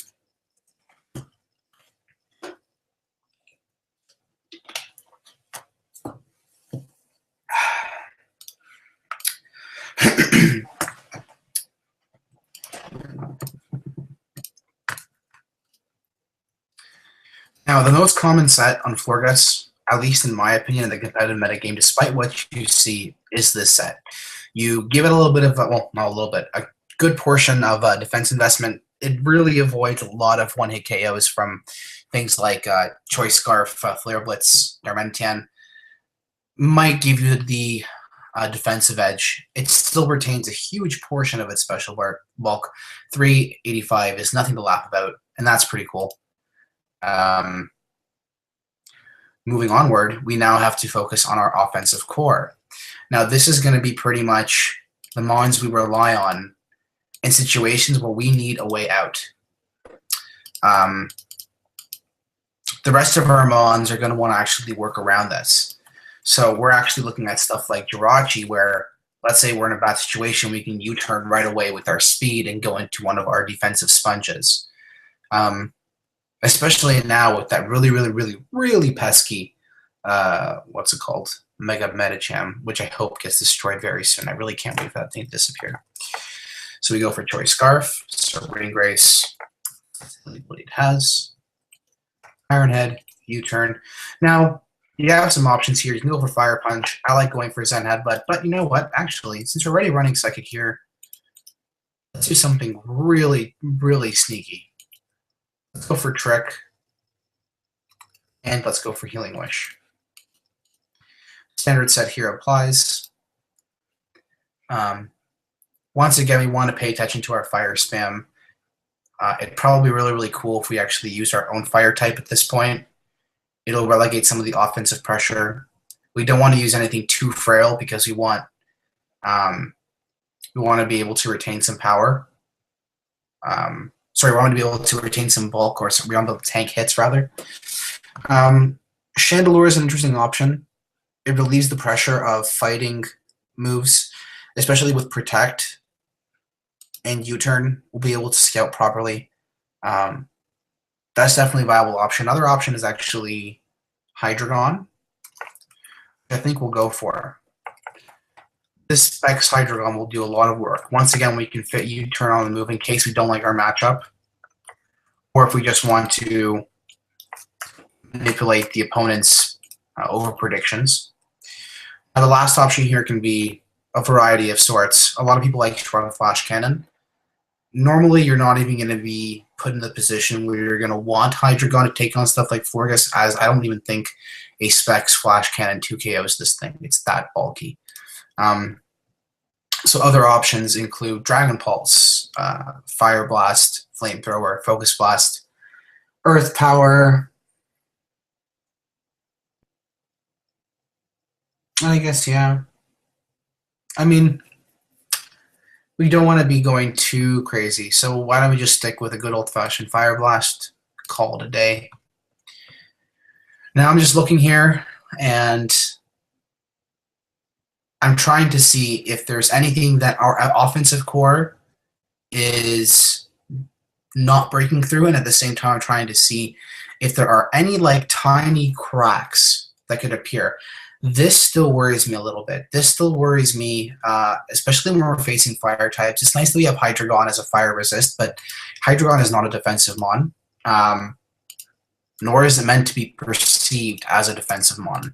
Now, the most common set on Florges, at least in my opinion, in the competitive metagame, despite what you see, is this set. You give it a little bit of, well, not a little bit, a good portion of defense investment. It really avoids a lot of one-hit KOs from things like Choice Scarf, Flare Blitz, Darmanitan. Might give you the defensive edge. It still retains a huge portion of its special bulk. 385 is nothing to laugh about, and that's pretty cool. Moving onward, we now have to focus on our offensive core. Now, this is going to be pretty much the mons we rely on in situations where we need a way out. The rest of our mons are going to want to actually work around this. So we're actually looking at stuff like Jirachi, where let's say we're in a bad situation, we can U-turn right away with our speed and go into one of our defensive sponges. Especially now with that really pesky, what's it called? Mega Medicham, which I hope gets destroyed very soon. I really can't wait for that thing to disappear. So we go for Choice Scarf, so Rain Grace, what it has. Iron Head, U-turn. Now, you have some options here. You can go for Fire Punch. I like going for Zen Headbutt, but you know what? Actually, since we're already running Psychic here, let's do something really sneaky. Let's go for Trick, and let's go for Healing Wish. Standard set here applies. Once again, we want to pay attention to our fire spam. It'd probably be really cool if we actually use our own fire type at this point. It'll relegate some of the offensive pressure. We don't want to use anything too frail because we want to be able to retain some power. We want to be able to retain some bulk, or we want to be able to tank hits, rather. Chandelure is an interesting option. It relieves the pressure of fighting moves, especially with Protect and U-turn. We'll be able to scout properly. That's definitely a viable option. Another option is actually Hydreigon, which I think we'll go for. This Specs Hydreigon will do a lot of work. Once again, we can fit U-turn on the move in case we don't like our matchup, or if we just want to manipulate the opponent's over predictions. Now, the last option here can be a variety of sorts. A lot of people like to run a Flash Cannon. Normally, you're not even going to be put in the position where you're going to want Hydreigon to take on stuff like Florges, as I don't even think a Specs Flash Cannon 2KOs this thing. It's that bulky. So other options include Dragon Pulse, Fire Blast, Flamethrower, Focus Blast, Earth Power. I guess, yeah. I mean, we don't want to be going too crazy, so why don't we just stick with a good old-fashioned fire blast, call it a day. Now I'm just looking here, and I'm trying to see if there's anything that our offensive core is not breaking through, and at the same time, I'm trying to see if there are any like tiny cracks that could appear. This still worries me a little bit. This still worries me, especially when we're facing fire types. It's nice that we have Hydreigon as a fire resist, but Hydreigon is not a defensive mon, nor is it meant to be perceived as a defensive mon.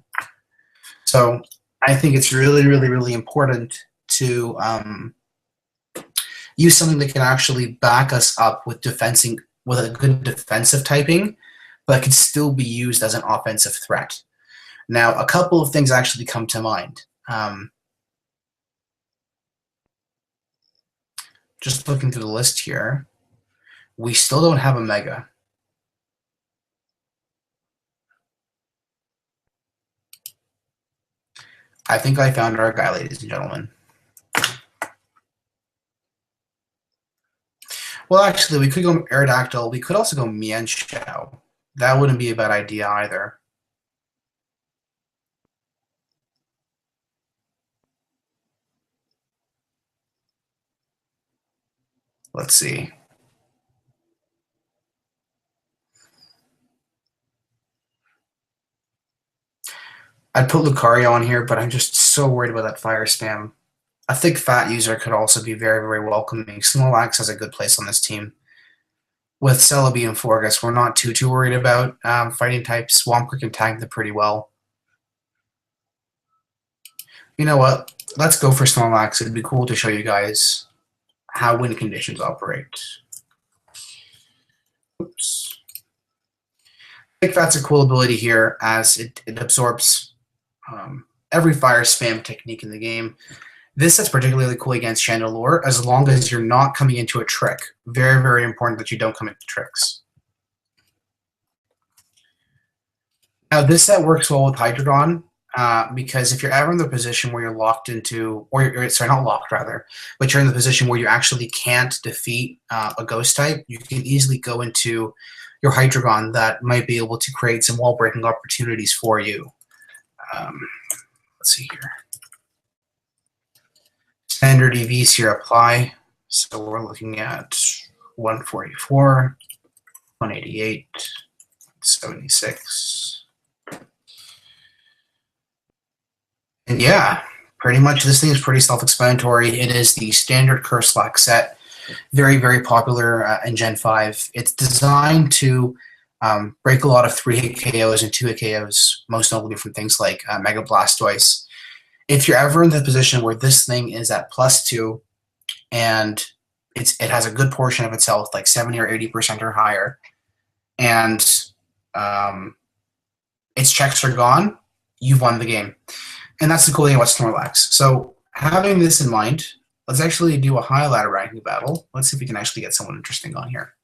So I think it's really, really, really important to use something that can actually back us up with defensing with a good defensive typing, but can still be used as an offensive threat. Now, a couple of things actually come to mind. Just looking through the list here, we still don't have a Mega. I think I found our guy, ladies and gentlemen. Well, actually, we could go Aerodactyl. We could also go Mienshao. That wouldn't be a bad idea either. Let's see. I'd put Lucario on here, but I'm just so worried about that fire spam. A thick fat user could also be very, very welcoming. Snorlax has a good place on this team. With Celebi and Forgus, we're not too worried about fighting types. Swampert can tag them pretty well. You know what? Let's go for Snorlax. It'd be cool to show you guys how wind conditions operate. Oops. Thick Fat's a cool ability here as it absorbs every fire spam technique in the game. This is particularly cool against Chandelure as long as you're not coming into a trick. Very, very important that you don't come into tricks. Now, this set works well with Hydreigon because if you're ever in the position where you're locked into, or sorry, not locked rather, but you're in the position where you actually can't defeat a ghost type, you can easily go into your Hydreigon that might be able to create some wall breaking opportunities for you. Let's see here. Standard EVs here apply. So we're looking at 144, 188, 76. And yeah, pretty much this thing is pretty self-explanatory. It is the standard Curse-Lack set. Very, very popular in Gen 5. It's designed to break a lot of 3-hit KOs and 2-hit KOs, most notably from things like Mega Blastoise. If you're ever in the position where this thing is at +2 and it has a good portion of its health, like 70 or 80% or higher, and its checks are gone, you've won the game. And that's the cool thing about Snorlax. So having this in mind, let's actually do a high ladder ranking battle. Let's see if we can actually get someone interesting on here.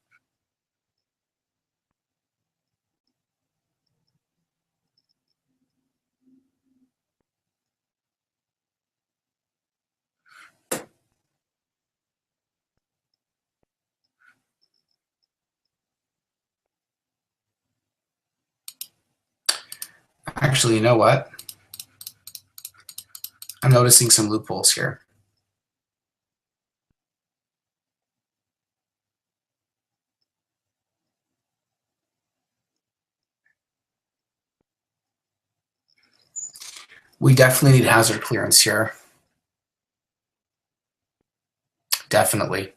Actually, you know what? I'm noticing some loopholes here. We definitely need hazard clearance here. Definitely.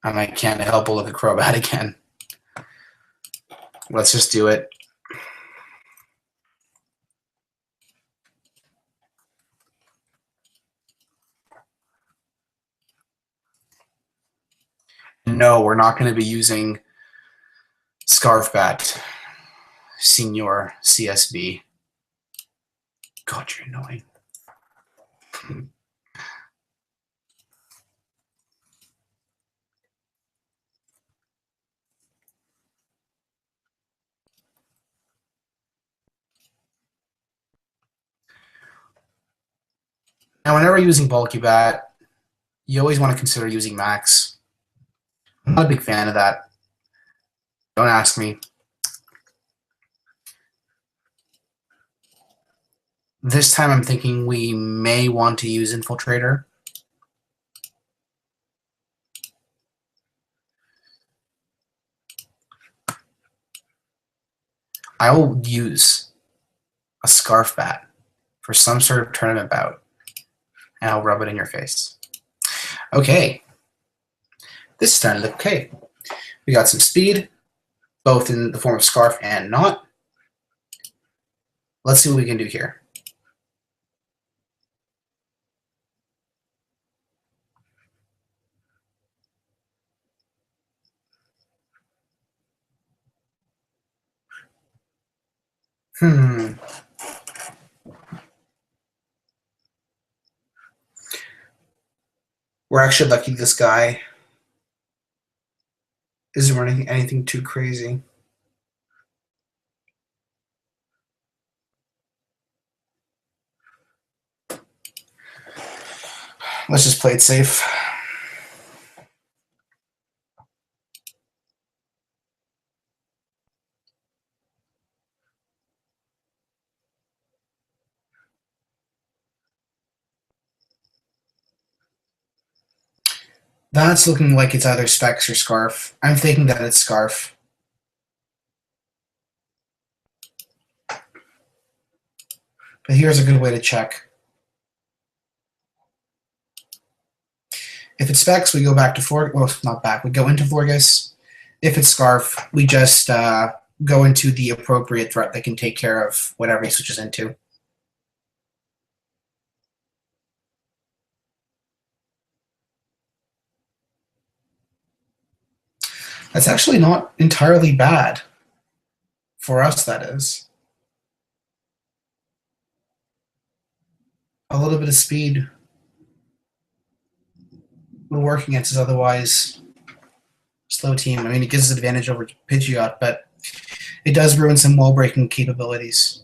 And I can't help but look at Crobat again. Let's just do it. No, we're not going to be using Scarf Bat, Senior CSB. God, you're annoying. Now, whenever using bulky bat, you always want to consider using max. I'm not a big fan of that. Don't ask me. This time I'm thinking we may want to use Infiltrator. I will use a Scarf Bat for some sort of tournament bout, and I'll rub it in your face. Okay. This is starting to look okay. We got some speed, both in the form of Scarf and not. Let's see what we can do here. We're actually lucky this guy isn't running anything too crazy. Let's just play it safe. That's looking like it's either Specs or Scarf. I'm thinking that it's Scarf. But here's a good way to check. If it's Specs, we go back to Forgus. Well, not back. We go into Forgus. If it's Scarf, we just go into the appropriate threat that can take care of whatever he switches into. That's actually not entirely bad. For us, that is. A little bit of speed would work against his otherwise slow team. I mean, it gives us advantage over Pidgeot, but it does ruin some wall-breaking capabilities.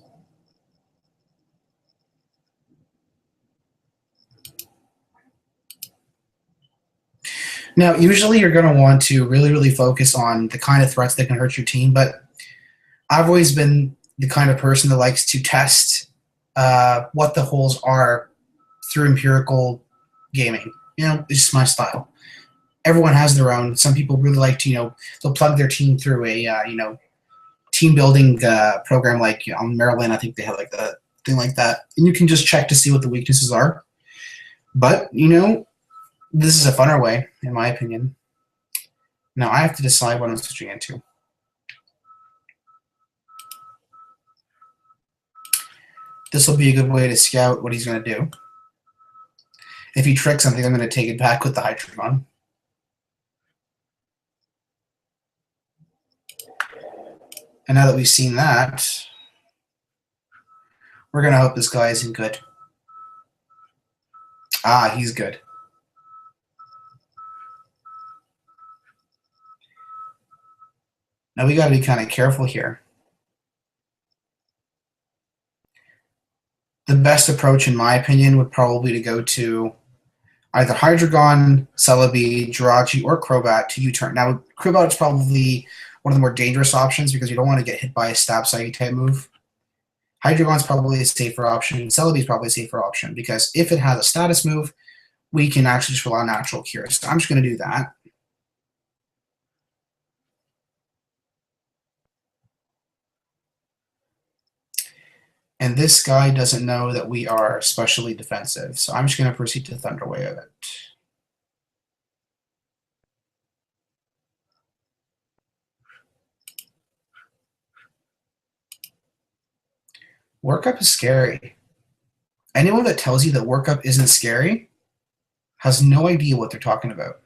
Now, usually you're going to want to really, really focus on the kind of threats that can hurt your team, but I've always been the kind of person that likes to test what the holes are through empirical gaming. You know, it's just my style. Everyone has their own. Some people really like to, they'll plug their team through a, team building program like on Maryland. I think they have like a thing like that. And you can just check to see what the weaknesses are. But, this is a funner way, in my opinion. Now I have to decide what I'm switching into. This will be a good way to scout what he's going to do. If he tricks something, I'm going to take it back with the Hydreigon. And now that we've seen that, we're going to hope this guy isn't good. Ah, he's good. Now we got to be kind of careful here. The best approach, in my opinion, would probably to go to either Hydreigon, Celebi, Jirachi, or Crobat to U-turn. Now, Crobat is probably one of the more dangerous options because you don't want to get hit by a Stab Psychic type move. Hydreigon's probably a safer option. Celebi is probably a safer option because if it has a status move, we can actually just rely on natural cures. So I'm just going to do that. And this guy doesn't know that we are specially defensive, so I'm just going to proceed to Thunder Wave it. Workup is scary. Anyone that tells you that workup isn't scary has no idea what they're talking about.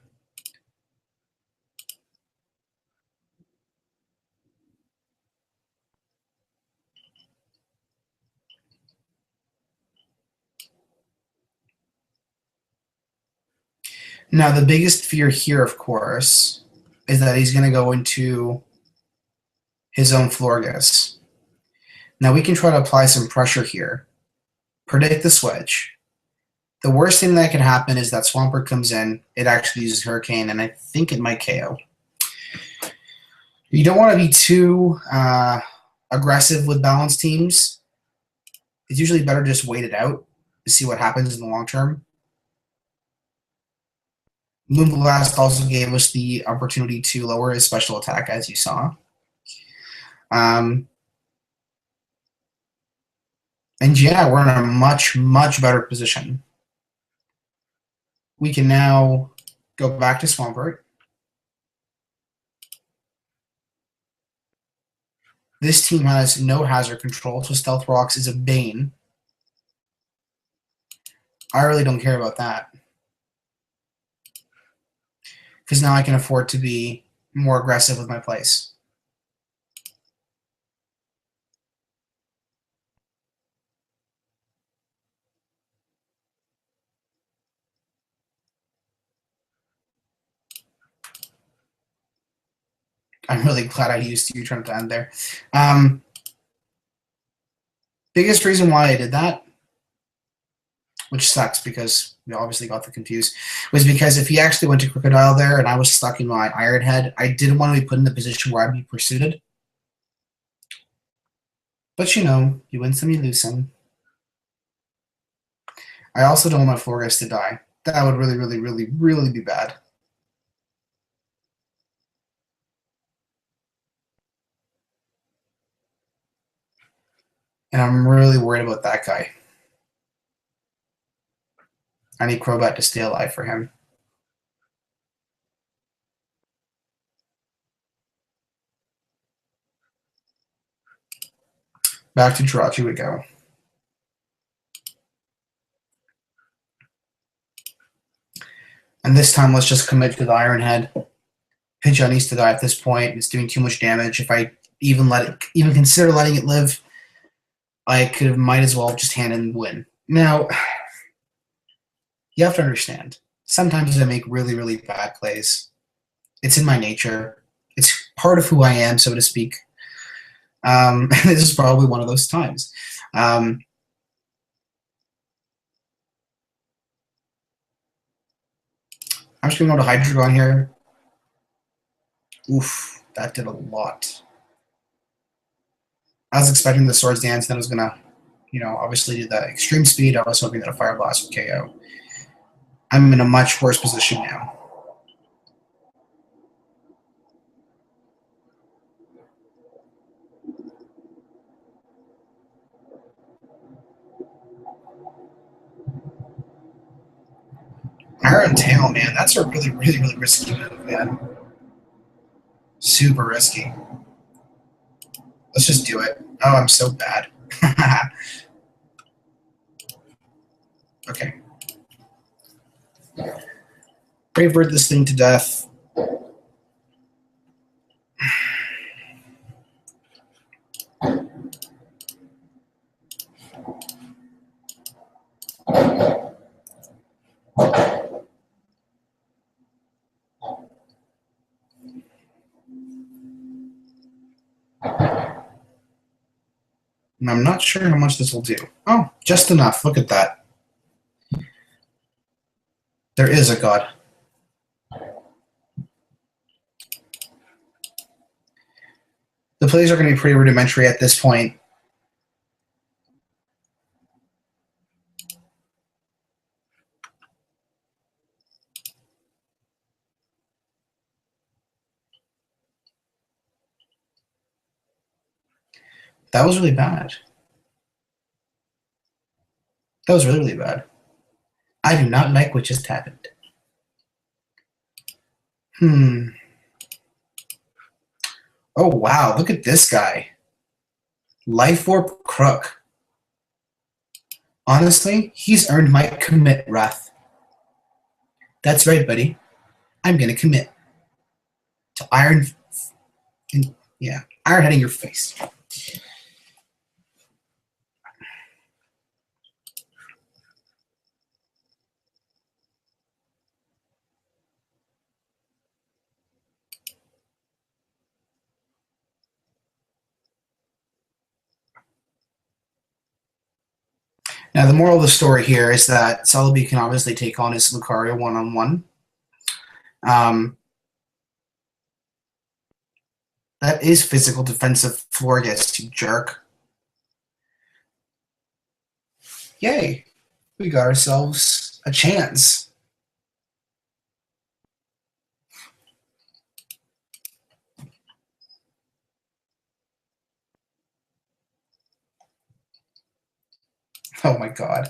Now, the biggest fear here, of course, is that he's going to go into his own Florges. Now, we can try to apply some pressure here, predict the switch, The worst thing that can happen is that Swampert comes in, it actually uses Hurricane, and I think it might KO. You don't want to be too aggressive with balanced teams. It's usually better to just wait it out to see what happens in the long term. Moonblast also gave us the opportunity to lower his special attack, as you saw. And yeah, we're in a much, much better position. We can now go back to Swampert. This team has no hazard control, so Stealth Rocks is a bane. I really don't care about that. Because now I can afford to be more aggressive with my plays. I'm really glad I used U-turn to end there. Biggest reason why I did that, which sucks because we obviously got the confused, was because if he actually went to Crocodile there and I was stuck in my Iron Head, I didn't want to be put in the position where I'd be pursued. But you know, you win some, you lose some. I also don't want my Florges to die. That would really, really, really, really be bad. And I'm really worried about that guy. I need Crobat to stay alive for him. Back to Jirachi we go. And this time, let's just commit to the Iron Head. Pidgeot needs to die at this point. It's doing too much damage. If I even consider letting it live, I might as well just hand and win. Now, you have to understand. Sometimes I make really, really bad plays. It's in my nature. It's part of who I am, so to speak. This is probably one of those times. I'm just going to go to Hydreigon here. Oof, that did a lot. I was expecting the Swords Dance, then I was going to, obviously do the extreme speed. I was hoping that a Fire Blast would KO. I'm in a much worse position now. Iron Tail, man, that's a really, really, really risky move, man. Super risky. Let's just do it. Oh, I'm so bad. Okay. Brave Bird this thing to death. And I'm not sure how much this will do. Oh, just enough. Look at that. There is a god. The plays are going to be pretty rudimentary at this point. That was really bad. That was really, really bad. I do not like what just happened. Oh, wow. Look at this guy. Life Warp Crook. Honestly, he's earned my commit, Wrath. That's right, buddy. I'm going to commit to Iron Head in your face. Now, the moral of the story here is that Celebi can obviously take on his Lucario one-on-one. That is physical defensive Florges, you jerk. Yay. We got ourselves a chance. Oh my god.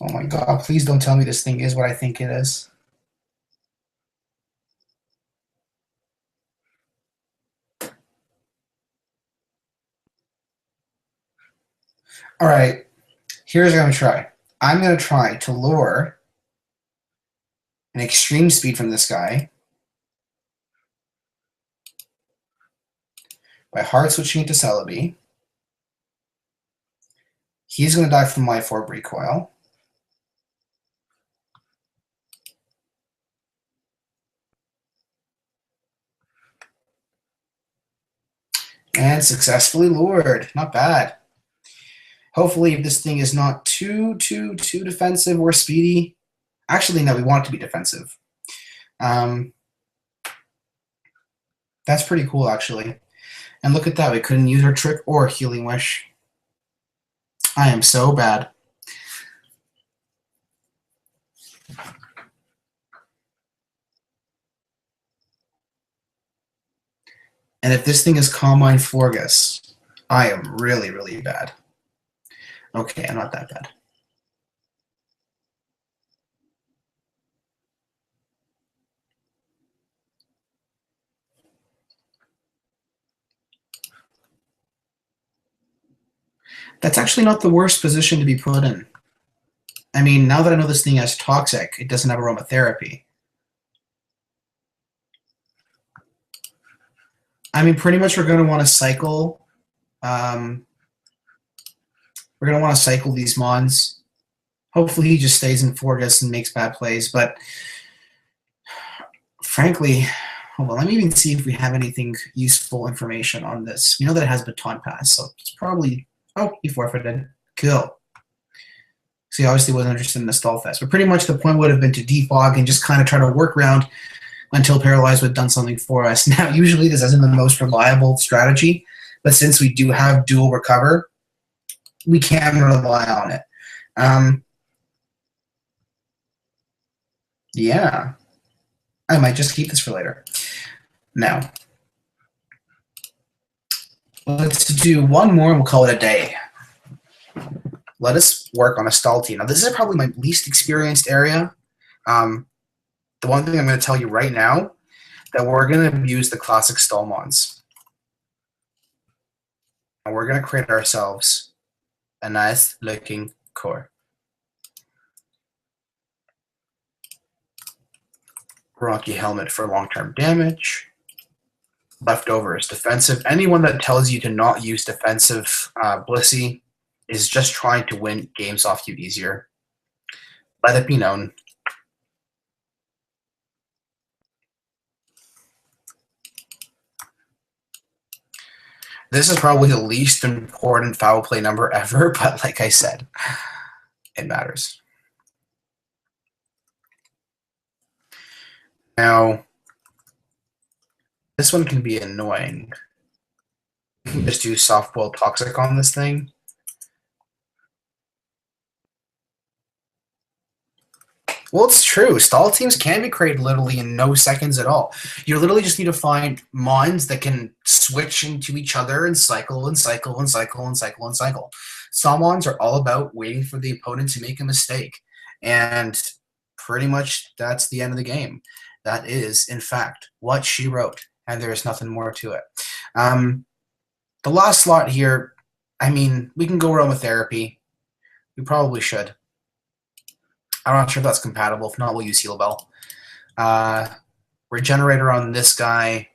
Oh my god, please don't tell me this thing is what I think it is. Alright, here's what I'm going to try. I'm going to try to lure an extreme speed from this guy by hard switching into Celebi. He's going to die from Life Orb recoil. And successfully lured. Not bad. Hopefully, if this thing is not too defensive or speedy. Actually, no, we want it to be defensive. That's pretty cool, actually. And look at that. We couldn't use our trick or healing wish. I am so bad. And if this thing is Calm Mind Florges, I am really, really bad. Okay, I'm not that bad. That's actually not the worst position to be put in. I mean, now that I know this thing has Toxic, it doesn't have aromatherapy. I mean, pretty much we're going to want to cycle. We're going to want to cycle these Mons. Hopefully he just stays in Florges and makes bad plays, but frankly, hold on, let me even see if we have anything useful information on this. We know that it has Baton Pass, so it's probably... Oh, he forfeited. Cool. So he obviously wasn't interested in the Stallfest. But pretty much the point would have been to defog and just kind of try to work around until Paralyzed would have done something for us. Now, usually this isn't the most reliable strategy, but since we do have dual recover, we can rely on it. Yeah. I might just keep this for later. Now, let's do one more and we'll call it a day. Let us work on a stall team. Now, this is probably my least experienced area. The one thing I'm going to tell you right now, that we're going to use the classic stall mons. And we're going to create ourselves a nice looking core. Rocky helmet for long-term damage. Leftover is defensive. Anyone that tells you to not use defensive Blissey is just trying to win games off you easier. Let it be known. This is probably the least important foul play number ever, but like I said, it matters. Now, this one can be annoying. You can just do softball toxic on this thing. Well, it's true. Stall teams can be created literally in no seconds at all. You literally just need to find mons that can switch into each other and cycle and cycle and cycle and cycle and cycle. Stall mons are all about waiting for the opponent to make a mistake. And pretty much that's the end of the game. That is, in fact, what she wrote. And there's nothing more to it. The last slot here, I mean, we can go aromatherapy. We probably should. I'm not sure if that's compatible. If not, we'll use Heal Bell. Regenerator on this guy.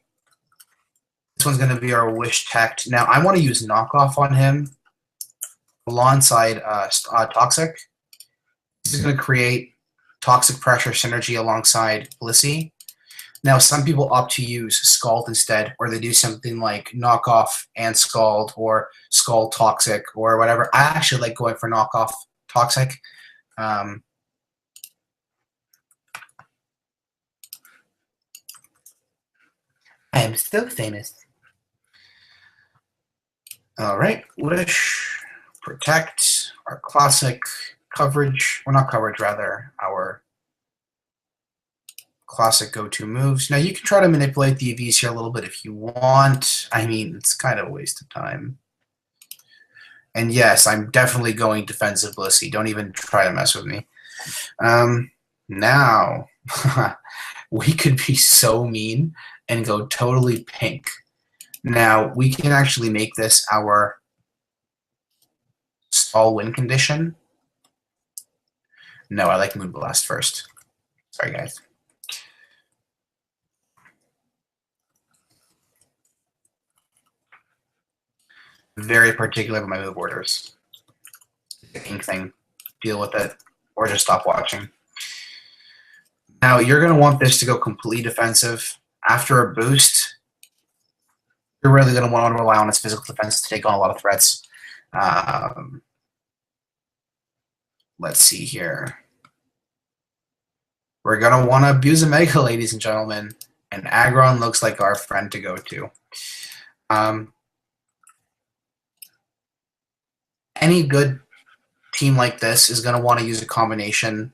one's going to be our Wish Tech. Now, I want to use Knockoff on him alongside Toxic. This is going to create Toxic Pressure synergy alongside Blissey. Now, some people opt to use Scald instead, or they do something like Knockoff and Scald, or Scald Toxic, or whatever. I actually like going for Knockoff Toxic. I am so famous. All right, Wish, Protect, our classic coverage, well, not coverage, rather, our classic go-to moves. Now, you can try to manipulate the EVs here a little bit if you want. I mean, it's kind of a waste of time. And yes, I'm definitely going defensive Blissey. Don't even try to mess with me. Now, we could be so mean and go totally pink. Now, we can actually make this our stall win condition. No, I like Moonblast first. Sorry, guys. Very particular with my move orders. The ink thing. Deal with it, or just stop watching. Now, you're going to want this to go completely defensive. After a boost, you're really going to want to rely on its physical defense to take on a lot of threats. Let's see here. We're going to want to abuse a Mega, ladies and gentlemen. And Aggron looks like our friend to go to. Any good team like this is going to want to use a combination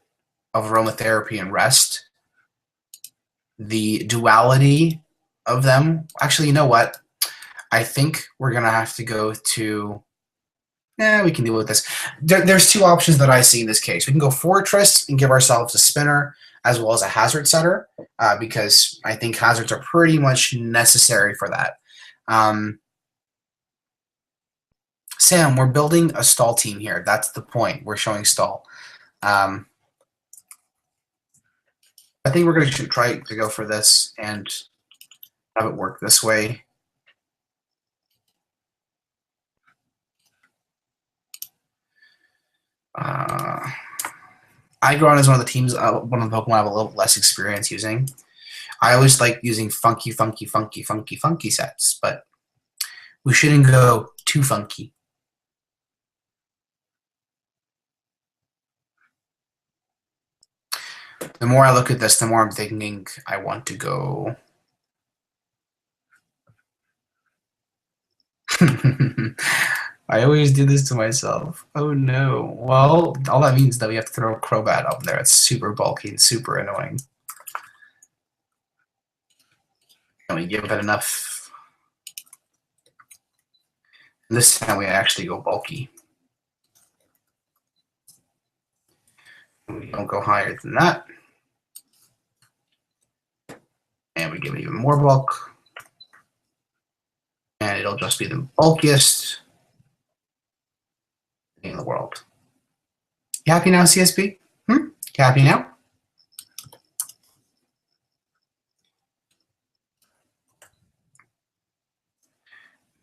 of aromatherapy and rest. The duality of them, actually, you know what? I think we're going to have to go to, we can deal with this. There's two options that I see in this case. We can go Fortress and give ourselves a spinner as well as a hazard setter, because I think hazards are pretty much necessary for that. Sam, we're building a stall team here. That's the point. We're showing stall. I think we're going to try to go for this and have it work this way. Aggron is one of the teams, one of the Pokemon I have a little less experience using. I always like using funky sets, but we shouldn't go too funky. The more I look at this, the more I'm thinking I want to go. I always do this to myself. Oh no. Well, all that means that we have to throw Crobat up there. It's super bulky and super annoying. And we give it enough. And this time we actually go bulky. We don't go higher than that. And we give it even more bulk. And it'll just be the bulkiest thing in the world. You happy now, CSP? You happy now?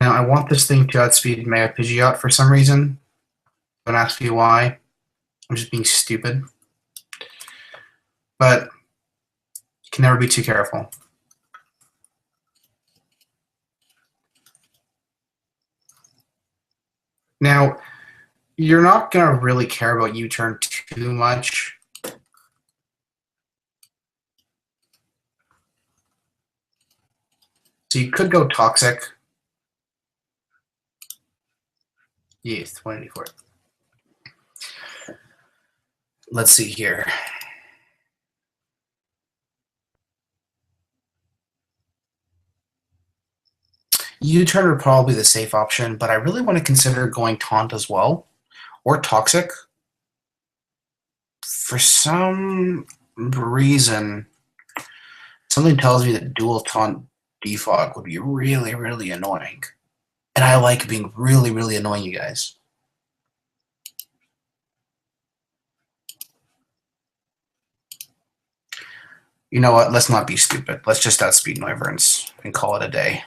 Now I want this thing to outspeed Mega Pidgeot for some reason. Don't ask me why. I'm just being stupid. But you can never be too careful. Now, you're not going to really care about U-turn too much. So you could go Toxic. Yes, 184. Let's see here. U-turn would probably be the safe option, but I really want to consider going Taunt as well, or Toxic. For some reason, something tells me that dual Taunt defog would be really, really annoying. And I like being really, really annoying, you guys. You know what? Let's not be stupid. Let's just outspeed Noivern and call it a day.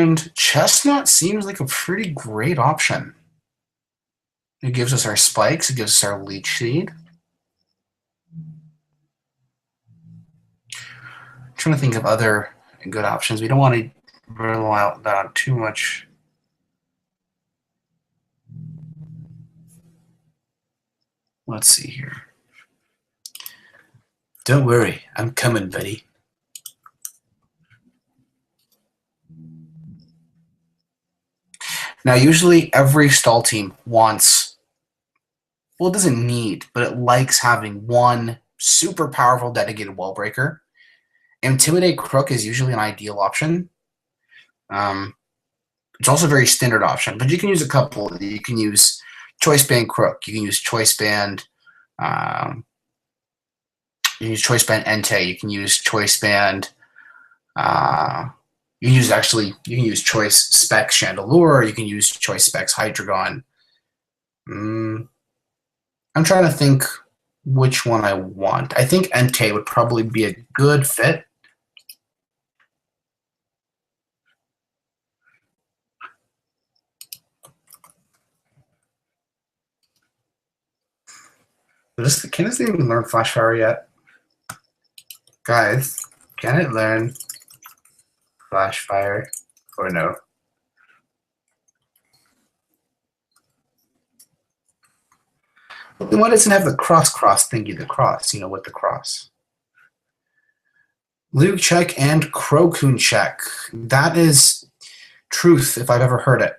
And Chestnut seems like a pretty great option. It gives us our spikes. It gives us our leech seed. I'm trying to think of other good options. We don't want to rely on too much. Let's see here. Don't worry, I'm coming, buddy. Now, usually every stall team wants, well, it doesn't need, but it likes having one super powerful dedicated wall breaker. Intimidate Crook is usually an ideal option. It's also a very standard option, but you can use a couple. You can use Choice Band Crook. You can use Choice Band. You can use Choice Band Entei. You can use Choice Band. You can use Choice Specs Chandelure. You can use Choice Specs Hydreigon. I'm trying to think which one I want. I think Entei would probably be a good fit. Can this thing even learn Flash Fire yet? Guys, can it learn Flash Fire or no? Then why doesn't it have the cross thingy, the cross, with the cross? Luke check and Crokun check. That is truth if I've ever heard it.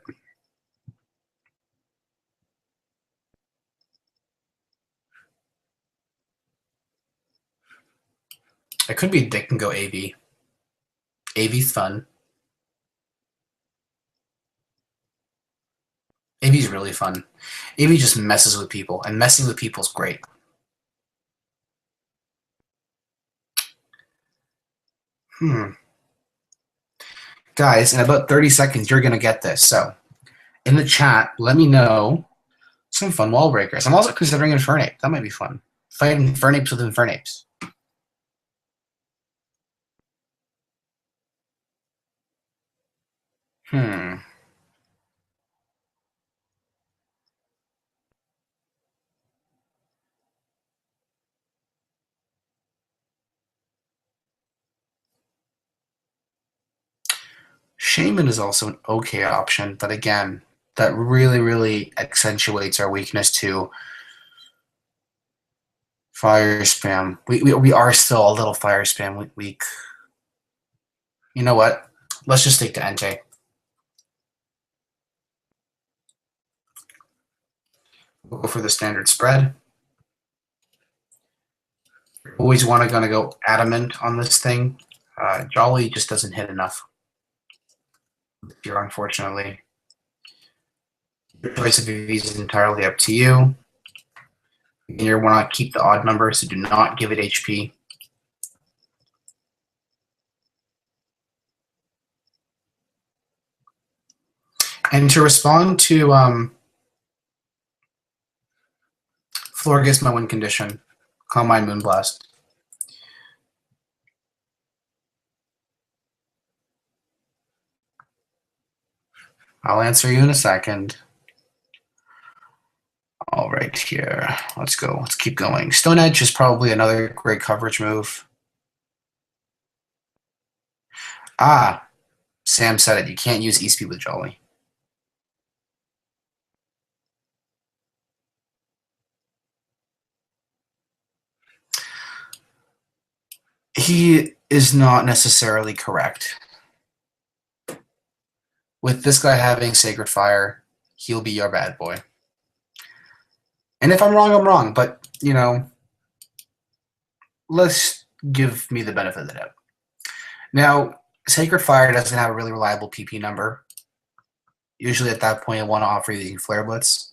It could be Dick and go AV. AV's fun. AV's really fun. AV just messes with people, and messing with people is great. Guys, in about 30 seconds, you're going to get this. So, in the chat, let me know some fun wall breakers. I'm also considering Infernape. That might be fun. Fight Infernapes with Infernapes. Shaman is also an okay option, but again, that really, really accentuates our weakness to fire spam. We are still a little fire spam weak. You know what? Let's just stick to Entei. We'll go for the standard spread. Always want to go adamant on this thing. Jolly just doesn't hit enough. Here, unfortunately. Your choice of EVs is entirely up to you. Here, want to keep the odd number, so do not give it HP. And to respond to Florges, my win condition, Calm Mind Moonblast. I'll answer you in a second. All right, here. Let's go. Let's keep going. Stone Edge is probably another great coverage move. Sam said it. You can't use E-Speed with Jolly. He is not necessarily correct. With this guy having Sacred Fire, he'll be your bad boy. And if I'm wrong, I'm wrong. But, let's give me the benefit of the doubt. Now, Sacred Fire doesn't have a really reliable PP number. Usually at that point, I want to offer you using Flare Blitz.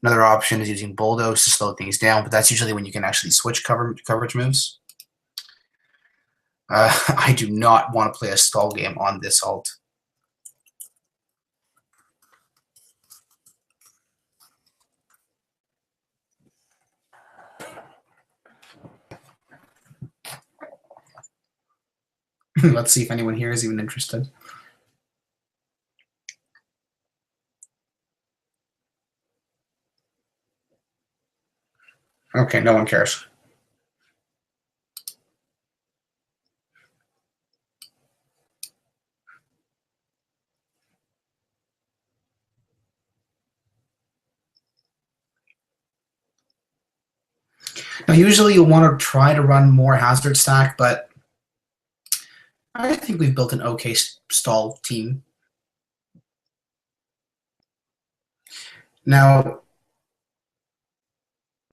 Another option is using Bulldoze to slow things down, but that's usually when you can actually switch coverage moves. I do not want to play a stall game on this alt. Let's see if anyone here is even interested. Okay, no one cares. Now, usually you'll want to try to run more hazard stack, but I think we've built an okay stall team. Now,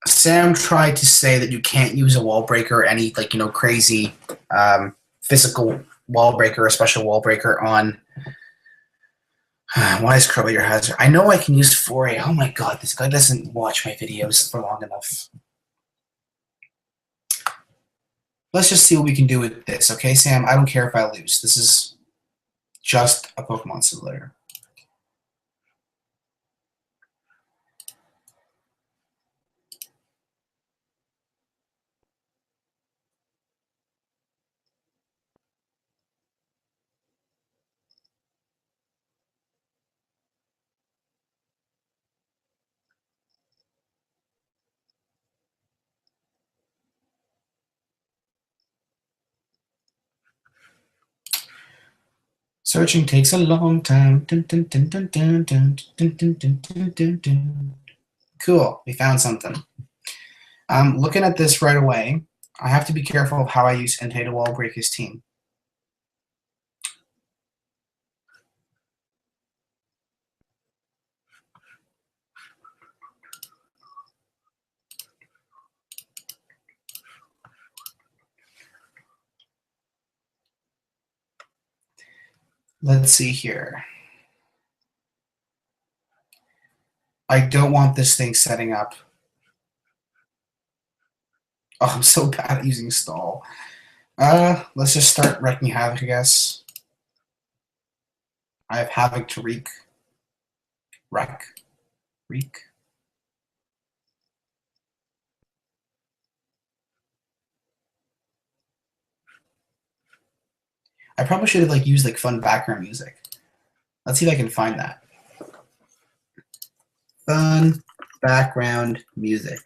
Sam tried to say that you can't use a wall breaker, any crazy physical wall breaker, a special wall breaker on. Why is Curly your hazard? I know I can use 4A. Oh my god, this guy doesn't watch my videos for long enough. Let's just see what we can do with this, okay, Sam? I don't care if I lose. This is just a Pokemon simulator. Searching takes a long time. Dun, dun, dun, dun, dun, dun, dun, dun, dun, dun, dun, dun. Cool, we found something. Looking at this right away, I have to be careful of how I use Entei to wall break his team. Let's see here. I don't want this thing setting up. Oh, I'm so bad at using stall. Let's just start wrecking havoc, I guess. I have havoc to wreak. Wreak. I probably should have used fun background music. Let's see if I can find that. Fun background music.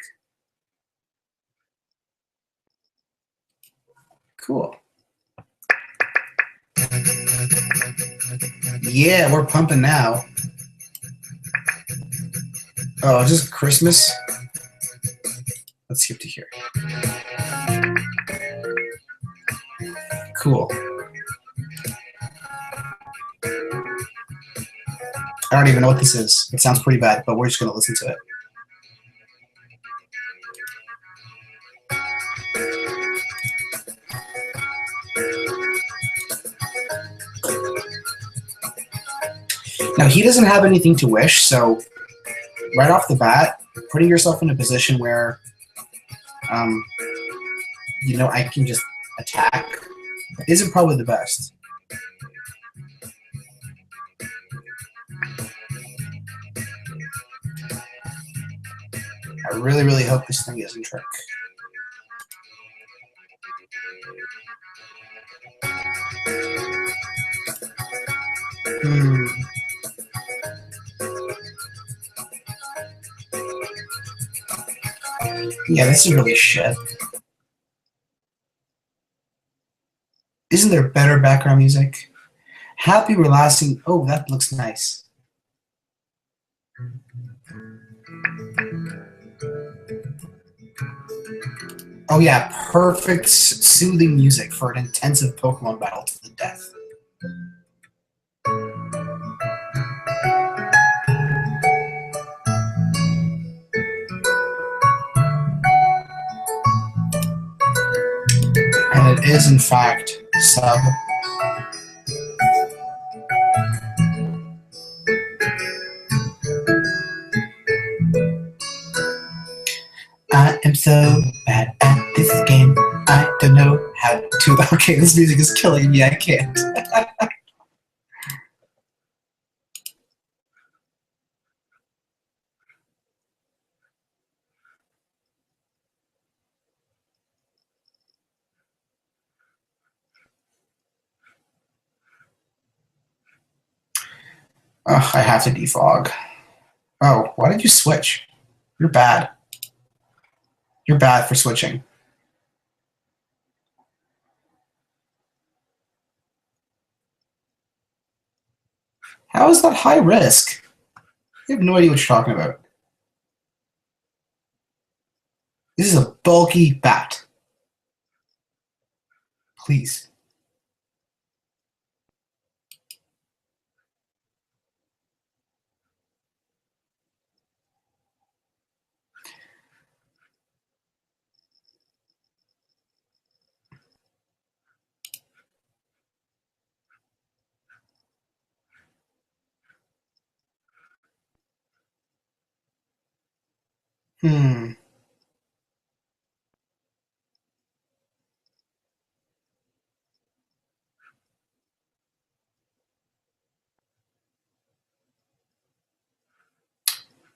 Cool. Yeah, we're pumping now. Oh, is this Christmas? Let's skip to here. Cool. I don't even know what this is. It sounds pretty bad, but we're just going to listen to it. Now, he doesn't have anything to wish, so right off the bat, putting yourself in a position where, I can just attack isn't probably the best. I really, really hope this thing isn't trick. Yeah, this is really shit. Isn't there better background music? Happy, relaxing. Oh, that looks nice. Oh yeah, perfect soothing music for an intensive Pokemon battle to the death. And it is, in fact, sub. I am so bad at this game. I don't know how to. Okay, this music is killing me. I can't. Ugh, I have to defog. Oh, why did you switch? You're bad. You're bad for switching. How is that high risk? You have no idea what you're talking about. This is a bulky bat. Please. Hmm.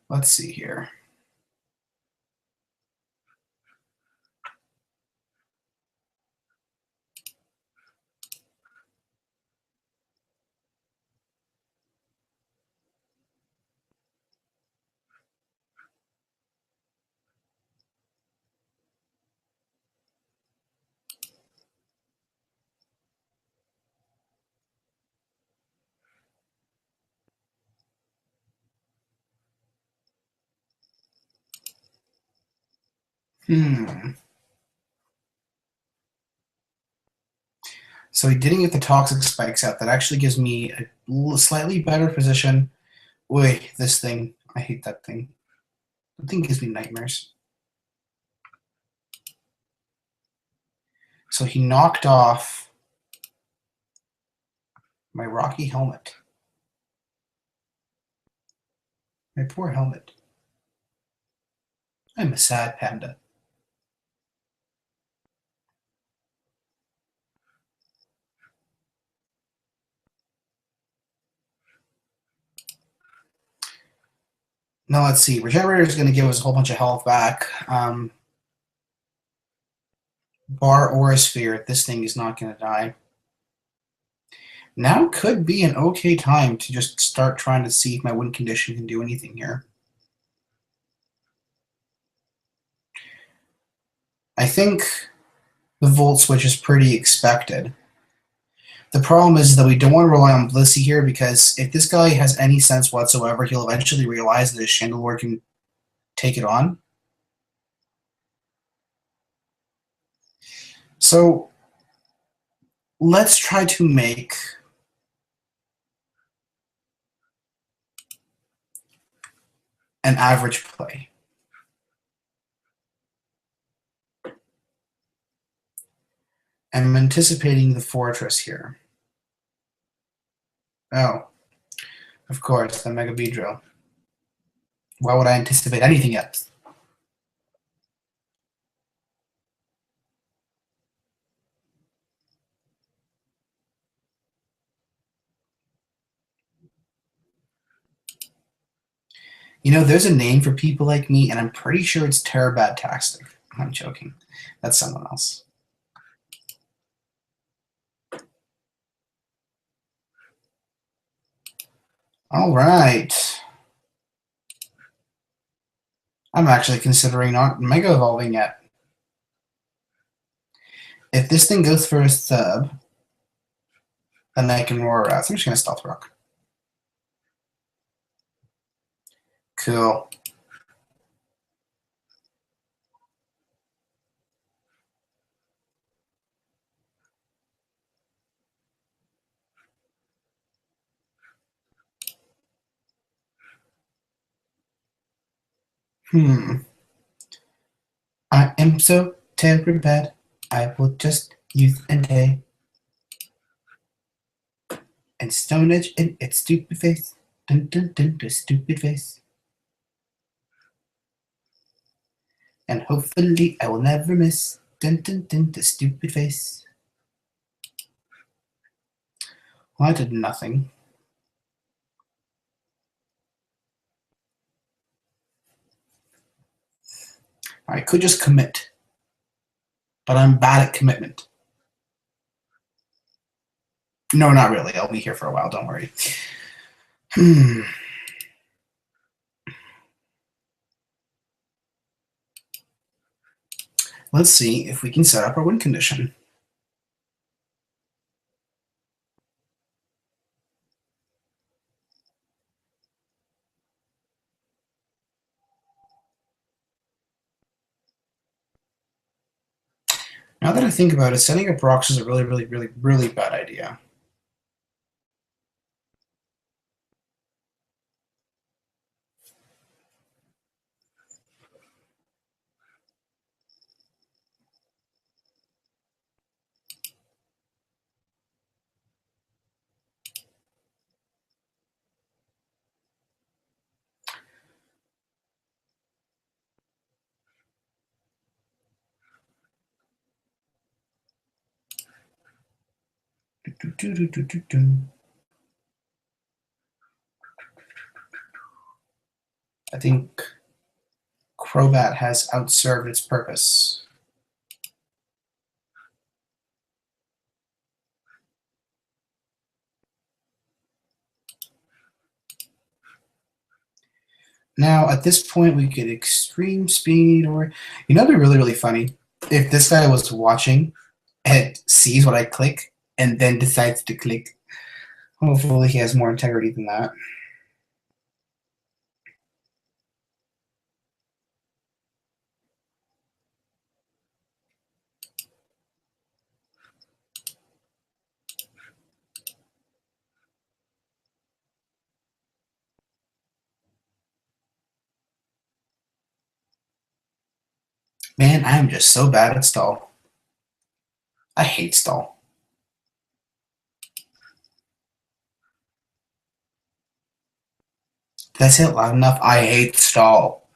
Let's see here. So he didn't get the toxic spikes out. That actually gives me a slightly better position. Wait, this thing. I hate that thing. The thing gives me nightmares. So he knocked off my Rocky helmet. My poor helmet. I'm a sad panda. Now let's see. Regenerator is going to give us a whole bunch of health back. Bar or a sphere. This thing is not going to die. Now could be an okay time to just start trying to see if my win condition can do anything here. I think the Volt Switch is pretty expected. The problem is that we don't want to rely on Blissey here because if this guy has any sense whatsoever, he'll eventually realize that his Chandelure can take it on. So let's try to make an average play. I'm anticipating the Fortress here. Oh, of course, the Mega Beedrill. Why would I anticipate anything else? You know, there's a name for people like me, and I'm pretty sure it's Terabadtastic. I'm joking. That's someone else. All right. I'm actually considering not Mega Evolving yet. If this thing goes for a sub, then I can Roar out. So I'm just going to Stealth Rock. Cool. I am so terribly bad. I will just use Entei and Stone Edge in its stupid face. Dun dun dun, the stupid face. And hopefully I will never miss. Dun dun dun, the stupid face. Well, I did nothing. I could just commit, but I'm bad at commitment. No, not really. I'll be here for a while. Don't worry. Let's see if we can set up our win condition. Now that I think about it, setting up rocks is a really bad idea. I think Crobat has outserved its purpose. Now, at this point, we get extreme speed, or it'd be really funny if this guy was watching and sees what I click and then decides to click. Hopefully, he has more integrity than that. Man, I am just so bad at stall. I hate stall. That's it loud enough. I hate stall.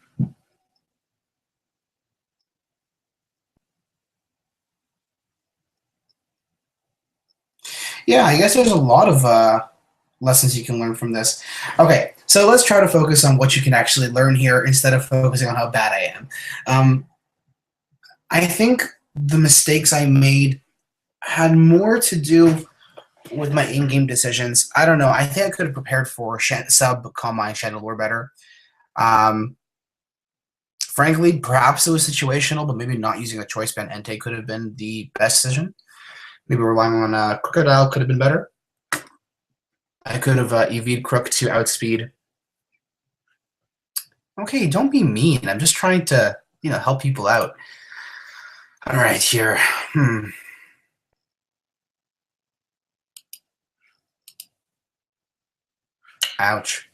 Yeah, I guess there's a lot of lessons you can learn from this. Okay, so let's try to focus on what you can actually learn here instead of focusing on how bad I am. I think the mistakes I made had more to do with my in-game decisions. I don't know. I think I could have prepared for sub Combine Chandelure better. Frankly, perhaps it was situational, but maybe not using a choice band Entei could have been the best decision. Maybe relying on Crocodile could have been better. I could have EV'd Crook to outspeed. Okay, don't be mean. I'm just trying to, help people out. All right, here. Ouch.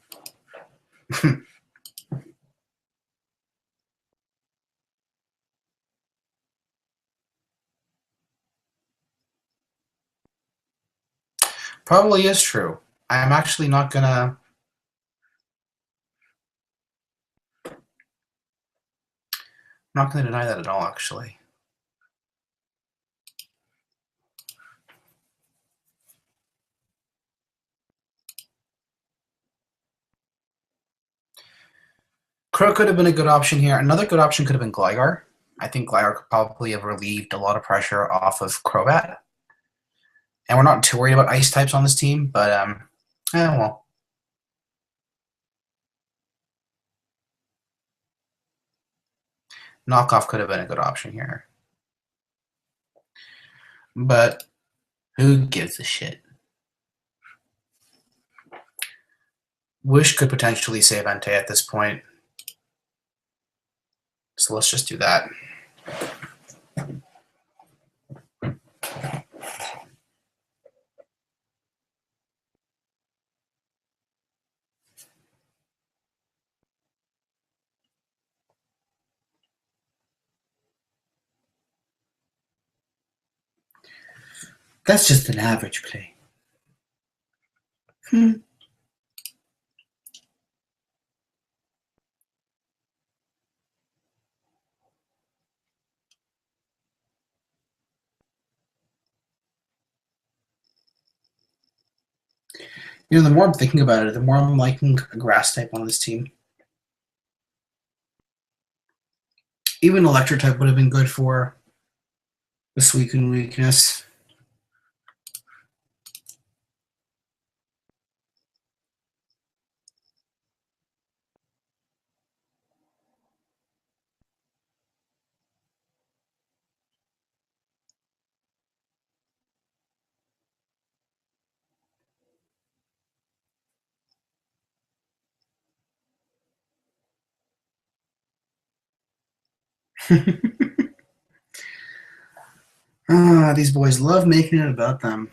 Probably is true. I'm actually not gonna. Not gonna deny that at all. Actually. Crow could have been a good option here. Another good option could have been Gligar. I think Gligar could probably have relieved a lot of pressure off of Crobat. And we're not too worried about ice types on this team, but well. Knockoff could have been a good option here. But who gives a shit? Wish could potentially save Entei at this point. So let's just do that. That's just an average play. The more I'm thinking about it, the more I'm liking a grass type on this team. Even electric type would have been good for the Suicune weakness. These boys love making it about them.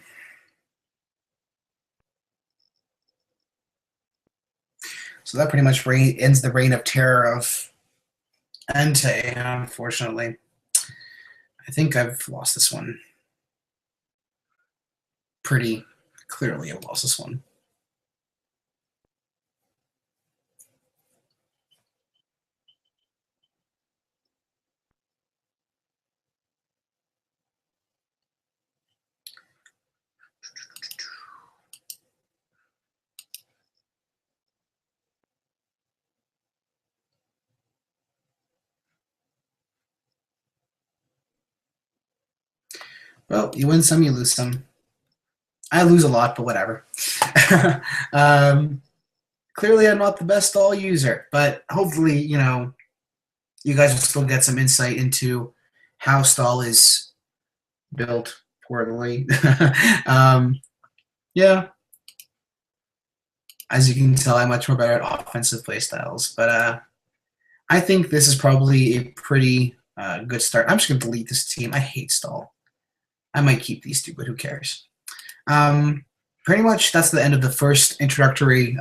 So that pretty much ends the reign of terror of Entei, unfortunately. I think I've lost this one. Pretty clearly I've lost this one. Well, you win some, you lose some. I lose a lot, but whatever. Clearly, I'm not the best stall user, but hopefully, you guys will still get some insight into how stall is built poorly. Yeah, as you can tell, I'm much more better at offensive playstyles, but I think this is probably a pretty good start. I'm just going to delete this team. I hate stall. I might keep these two, but who cares? Pretty much that's the end of the first introductory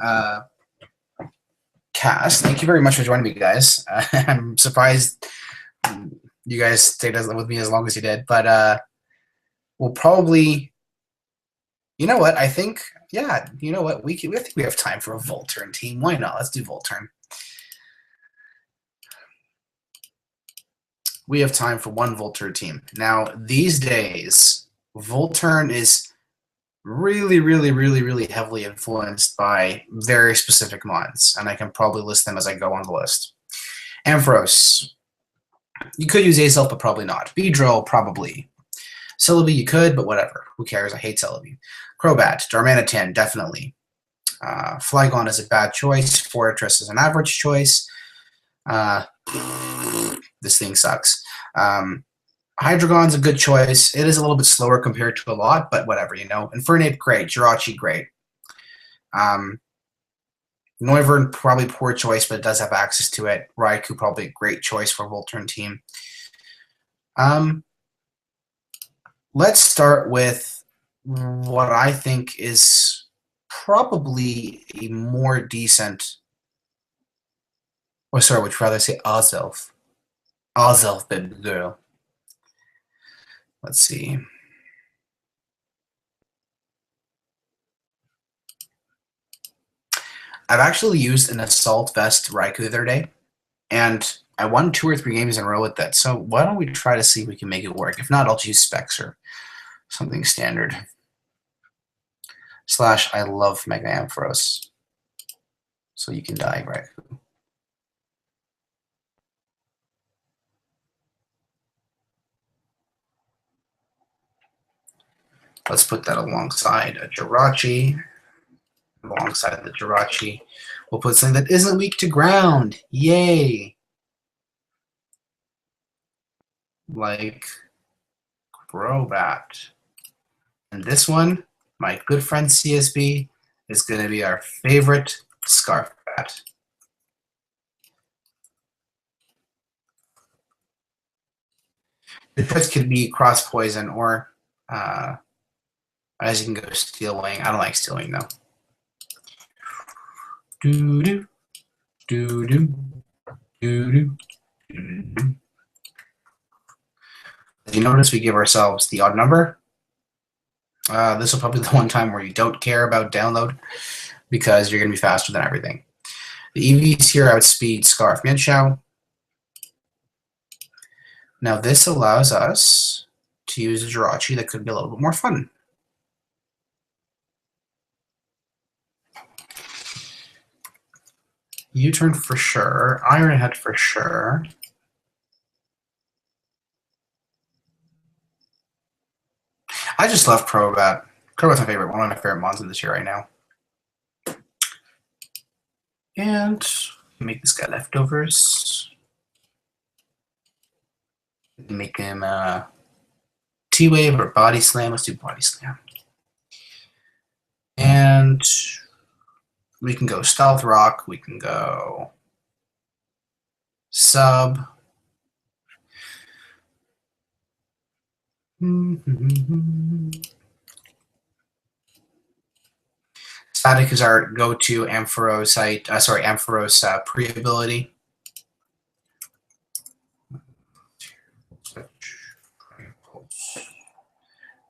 cast. Thank you very much for joining me, guys. I'm surprised you guys stayed with me as long as you did, but we'll probably, you know what? I think, yeah, you know what? I think we have time for a Volturn team. Why not? Let's do Volturn. We have time for one Volturn team. Now, these days, Volturn is really, really, really, really heavily influenced by very specific mods, and I can probably list them as I go on the list. Ampharos. You could use Azelf, but probably not. Beedrill, probably. Celebi, you could, but whatever. Who cares? I hate Celebi. Crobat. Darmanitan, definitely. Flygon is a bad choice. Fortress is an average choice. This thing sucks. Hydreigon's a good choice. It is a little bit slower compared to a lot, but whatever, Infernape, great. Jirachi, great. Noivern, probably poor choice, but it does have access to it. Raikou, probably a great choice for a Volturn team. Let's start with what I think is probably a more decent, or sorry, would you rather say Azelf? Azelf, baby girl. Let's see. I've actually used an Assault Vest Raikou the other day, and I won 2 or 3 games in a row with that. So why don't we try to see if we can make it work? If not, I'll use Specs or something standard. / I love Mega Ampharos. So you can die, Raikou. Let's put that alongside a Jirachi. Alongside the Jirachi, we'll put something that isn't weak to ground. Yay! Like Crobat. And this one, my good friend CSB, is going to be our favorite Scarf Bat. The choice could be Cross Poison or, as you can go, Steel Wing. I don't like Steel Wing though. Doo-doo, doo-doo, doo-doo, doo-doo. As you notice, we give ourselves the odd number. This will probably be the one time where you don't care about download because you're going to be faster than everything. The EVs here outspeed Scarf Mienshao. Now this allows us to use a Jirachi that could be a little bit more fun. U-turn for sure. Iron Head for sure. I just love Crobat. Crobat's my favorite. One of my favorite mons in this year right now. And make this guy leftovers. Make him T-Wave or Body Slam. Let's do Body Slam. And we can go Stealth Rock. We can go Sub. Static is our go-to Ampharos Ampharos pre-ability.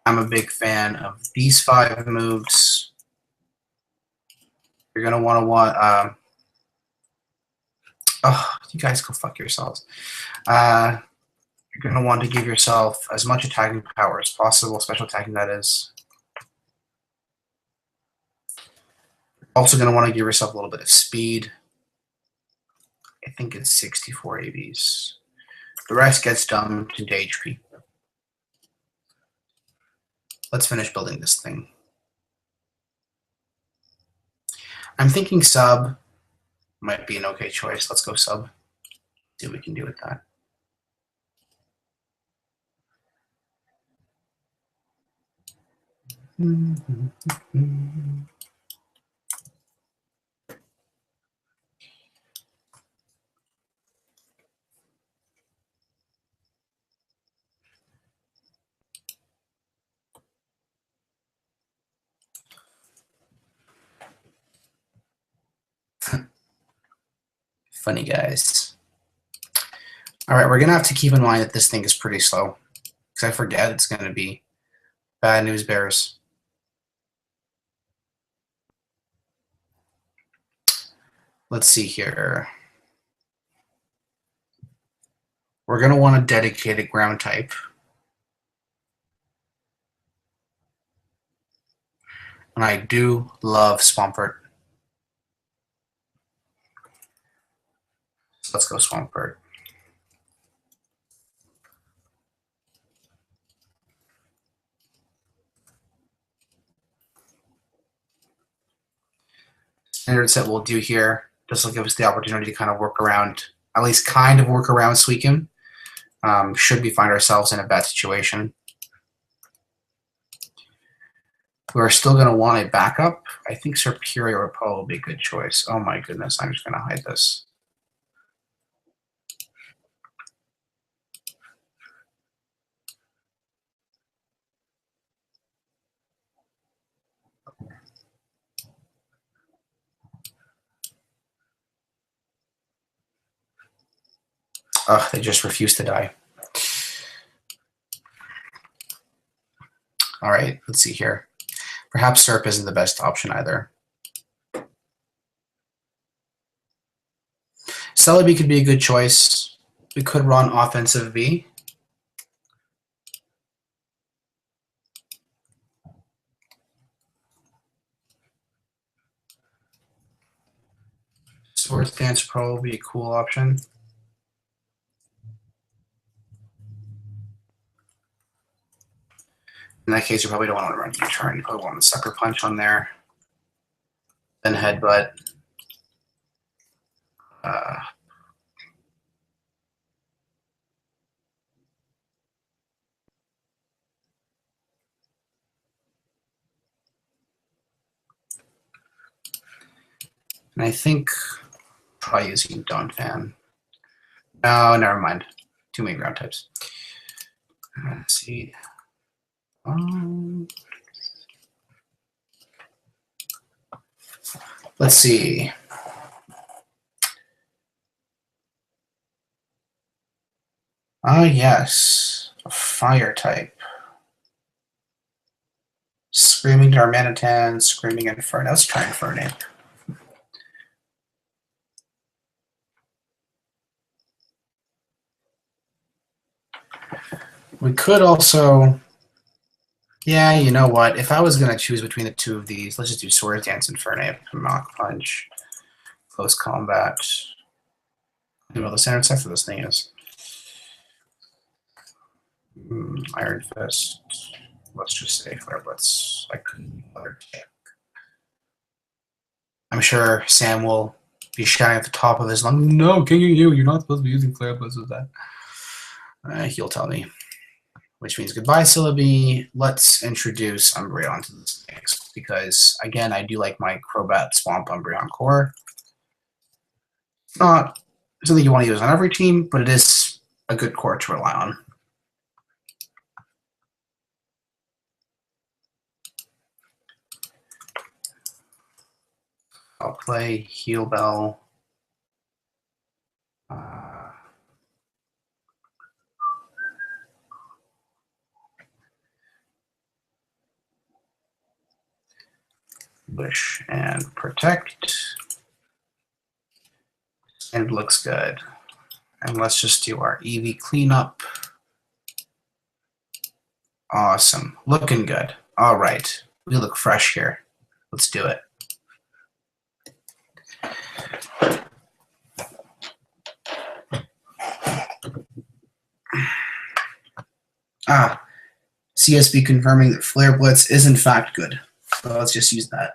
I'm a big fan of these 5 moves. You're gonna oh, you guys go fuck yourselves. You're gonna want to give yourself as much attacking power as possible, special attacking that is. Also gonna want to give yourself a little bit of speed. I think it's 64 ABs. The rest gets dumped into HP. Let's finish building this thing. I'm thinking sub might be an okay choice. Let's go sub. See what we can do with that. Funny guys. All right, we're gonna have to keep in mind that this thing is pretty slow, because I forget it's gonna be bad news bears. Let's see here. We're gonna want a dedicated ground type. And I do love Swampert. So let's go Swampert. Standard set we'll do here. This will give us the opportunity to kind of work around, at least kind of work around Suicune. Should we find ourselves in a bad situation. We're still going to want a backup. I think Serperior would probably be a good choice. Oh my goodness, I'm just going to hide this. Ugh, they just refuse to die. All right, let's see here. Perhaps Serp isn't the best option either. Celebi could be a good choice. We could run offensive B. Swords Dance probably be a cool option. In that case, you probably don't want to run U-turn. You probably want the Sucker Punch on there. Then Headbutt. And I think try using Donphan. No, never mind. Too many ground types. Let's see. Let's see. Yes. A fire type. Screaming Darmanitan, Screaming Inferno. Let's try Inferno. We could also... Yeah, you know what? If I was going to choose between the two of these, let's just do Swords Dance Inferno, Mach Punch, Close Combat. I don't know what the standard set for this thing is. Iron Fist. Let's just say Flare Blitz. I couldn't other take. I'm sure Sam will be shouting at the top of his lung, "No, King you, you're not supposed to be using Flare Blitz with that." He'll tell me. Which means goodbye, Celebi. Let's introduce Umbreon to this next, because, again, I do like my Crobat Swamp Umbreon core. It's not something you want to use on every team, but it is a good core to rely on. I'll play Heal Bell. Wish and Protect. And it looks good. And let's just do our EV cleanup. Awesome. Looking good. All right. We look fresh here. Let's do it. CSB confirming that Flare Blitz is in fact good. So let's just use that.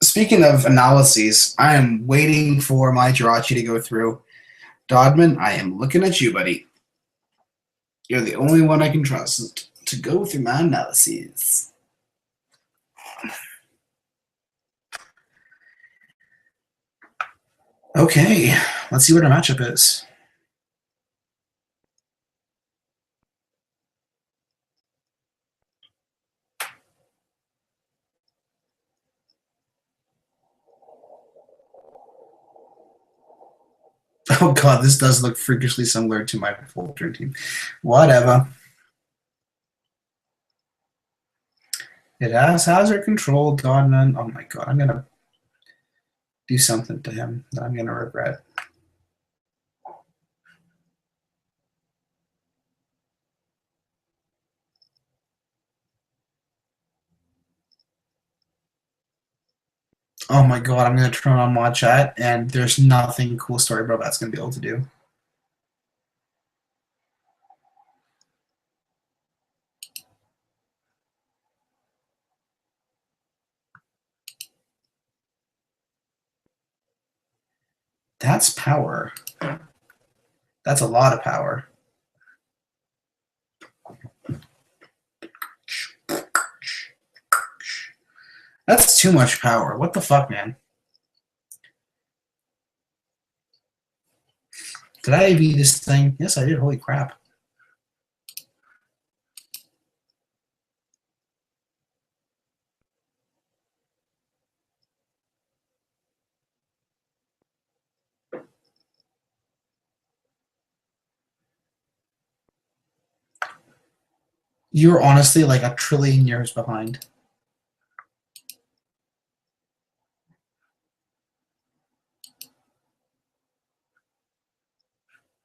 Speaking of analyses, I am waiting for my Jirachi to go through. Dodman, I am looking at you, buddy. You're the only one I can trust to go through my analyses. Okay, let's see what our matchup is. Oh god, this does look freakishly similar to my Fulton team. Whatever. It has hazard control, Godman. Oh my god, I'm gonna do something to him that I'm gonna regret. Oh my god, I'm gonna turn on mod chat and there's nothing Cool Story Bro that's gonna be able to do. That's power. That's a lot of power. That's too much power. What the fuck, man? Did I AV this thing? Yes, I did. Holy crap. You're honestly like a trillion years behind.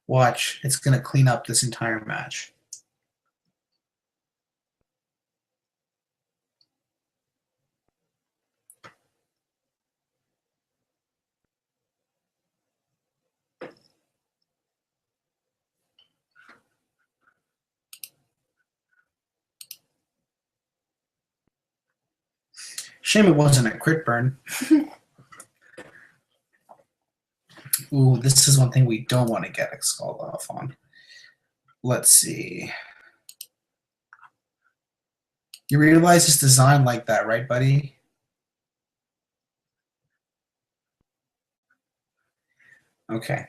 Watch. It's going to clean up this entire match. Shame it wasn't a crit burn. Ooh, this is one thing we don't want to get a skull off on. Let's see. You realize it's designed like that, right, buddy? Okay.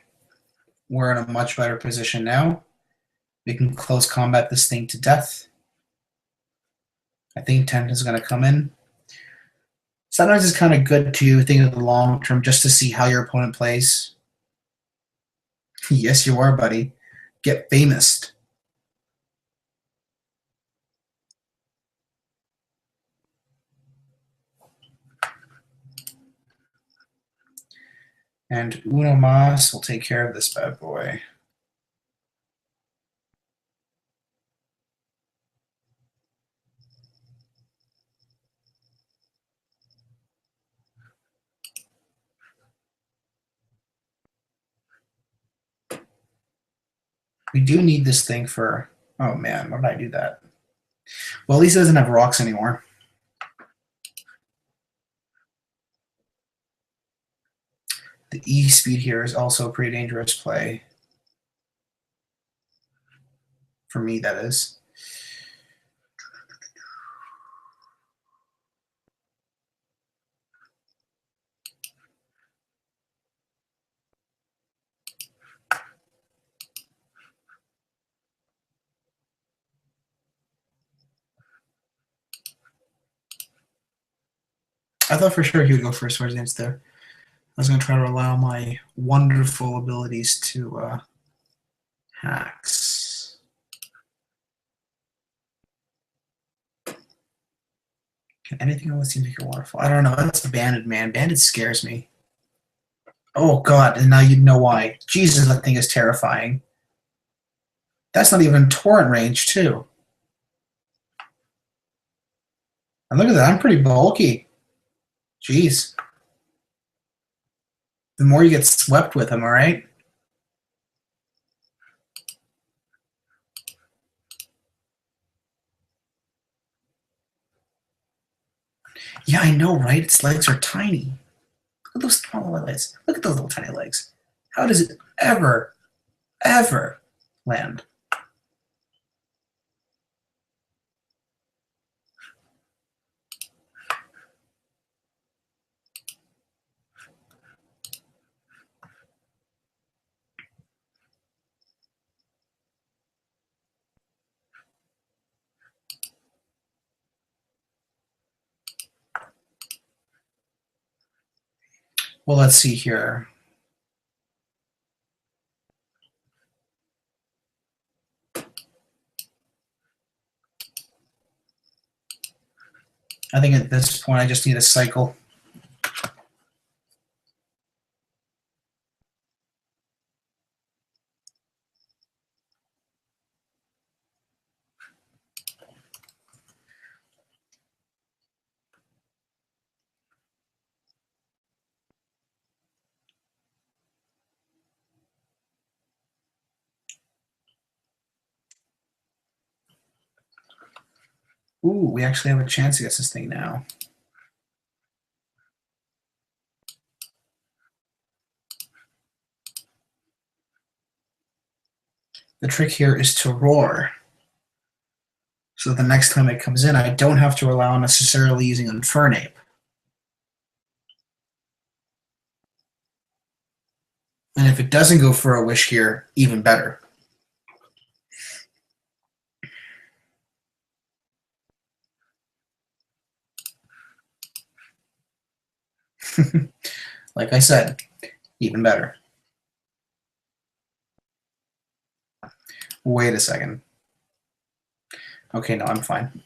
We're in a much better position now. We can close combat this thing to death. I think Tent is going to come in. Sometimes it's kind of good to think of the long term just to see how your opponent plays. Yes, you are, buddy. Get famous. And Uno Mas will take care of this bad boy. We do need this thing for... Oh, man, why did I do that? Well, at least it doesn't have rocks anymore. The E speed here is also a pretty dangerous play. For me, that is.
I thought for sure he would go for a Swords Dance there. I was going to try to rely on my wonderful abilities to hacks. Can anything on this team make a waterfall? I don't know. That's Banded, man. Banded scares me. Oh, God. And now you know why. Jesus, that thing is terrifying. That's not even torrent range, too. And look at that. I'm pretty bulky. Jeez. The more you get swept with them, all right? Yeah, I know, right? Its legs are tiny. Look at those small legs. Look at those little tiny legs. How does it ever land? Well, let's see here. I think at this point I just need a cycle. Ooh, we actually have a chance against this thing now. The trick here is to roar. So the next time it comes in, I don't have to rely on necessarily using Infernape. And if it doesn't go for a wish here, even better. Like I said, even better. Wait a second. Okay, no, I'm fine.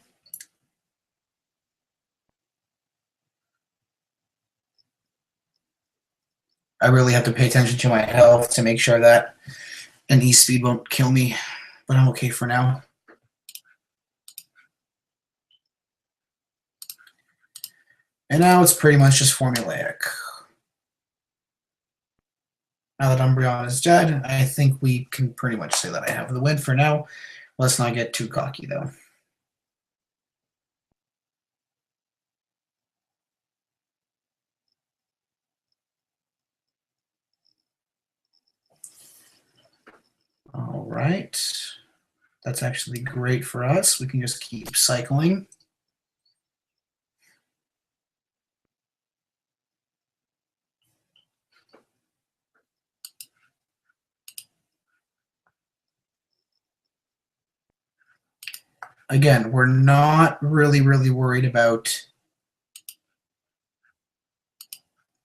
I really have to pay attention to my health to make sure that an E-Speed won't kill me, but I'm okay for now. And now it's pretty much just formulaic. Now that Umbreon is dead, I think we can pretty much say that I have the win for now. Let's not get too cocky, though. All right. That's actually great for us. We can just keep cycling. Again, we're not really worried about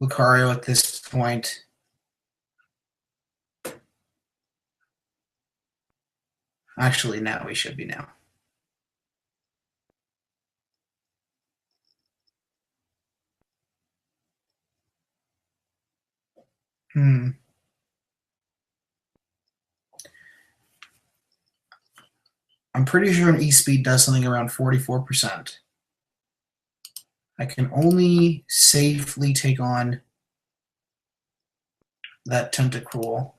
Lucario at this point. Actually, now we should be now. I'm pretty sure an E-Speed does something around 44%. I can only safely take on that Tentacruel.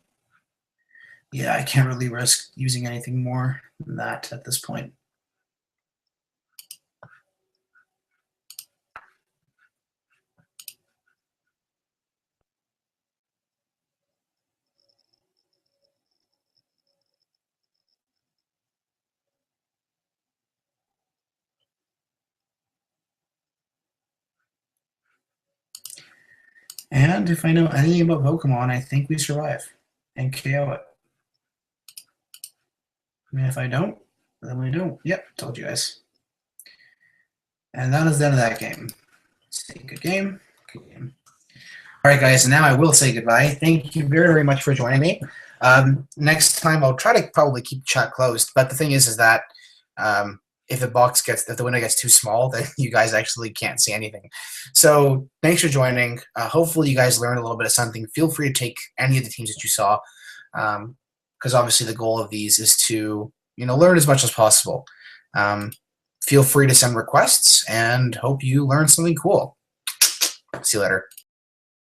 Yeah, I can't really risk using anything more than that at this point. And if I know anything about Pokemon, I think we survive and KO it. I mean, if I don't, then we don't. Yep, told you guys. And that is the end of that game. Say good game. Good game. All right, guys, and now I will say goodbye. Thank you very, very much for joining me. Next time, I'll try to probably keep the chat closed, but the thing is that if the window gets too small, then you guys actually can't see anything. So thanks for joining. Hopefully, you guys learned a little bit of something. Feel free to take any of the teams that you saw, because obviously the goal of these is to learn as much as possible. Feel free to send requests, and hope you learn something cool. See you later.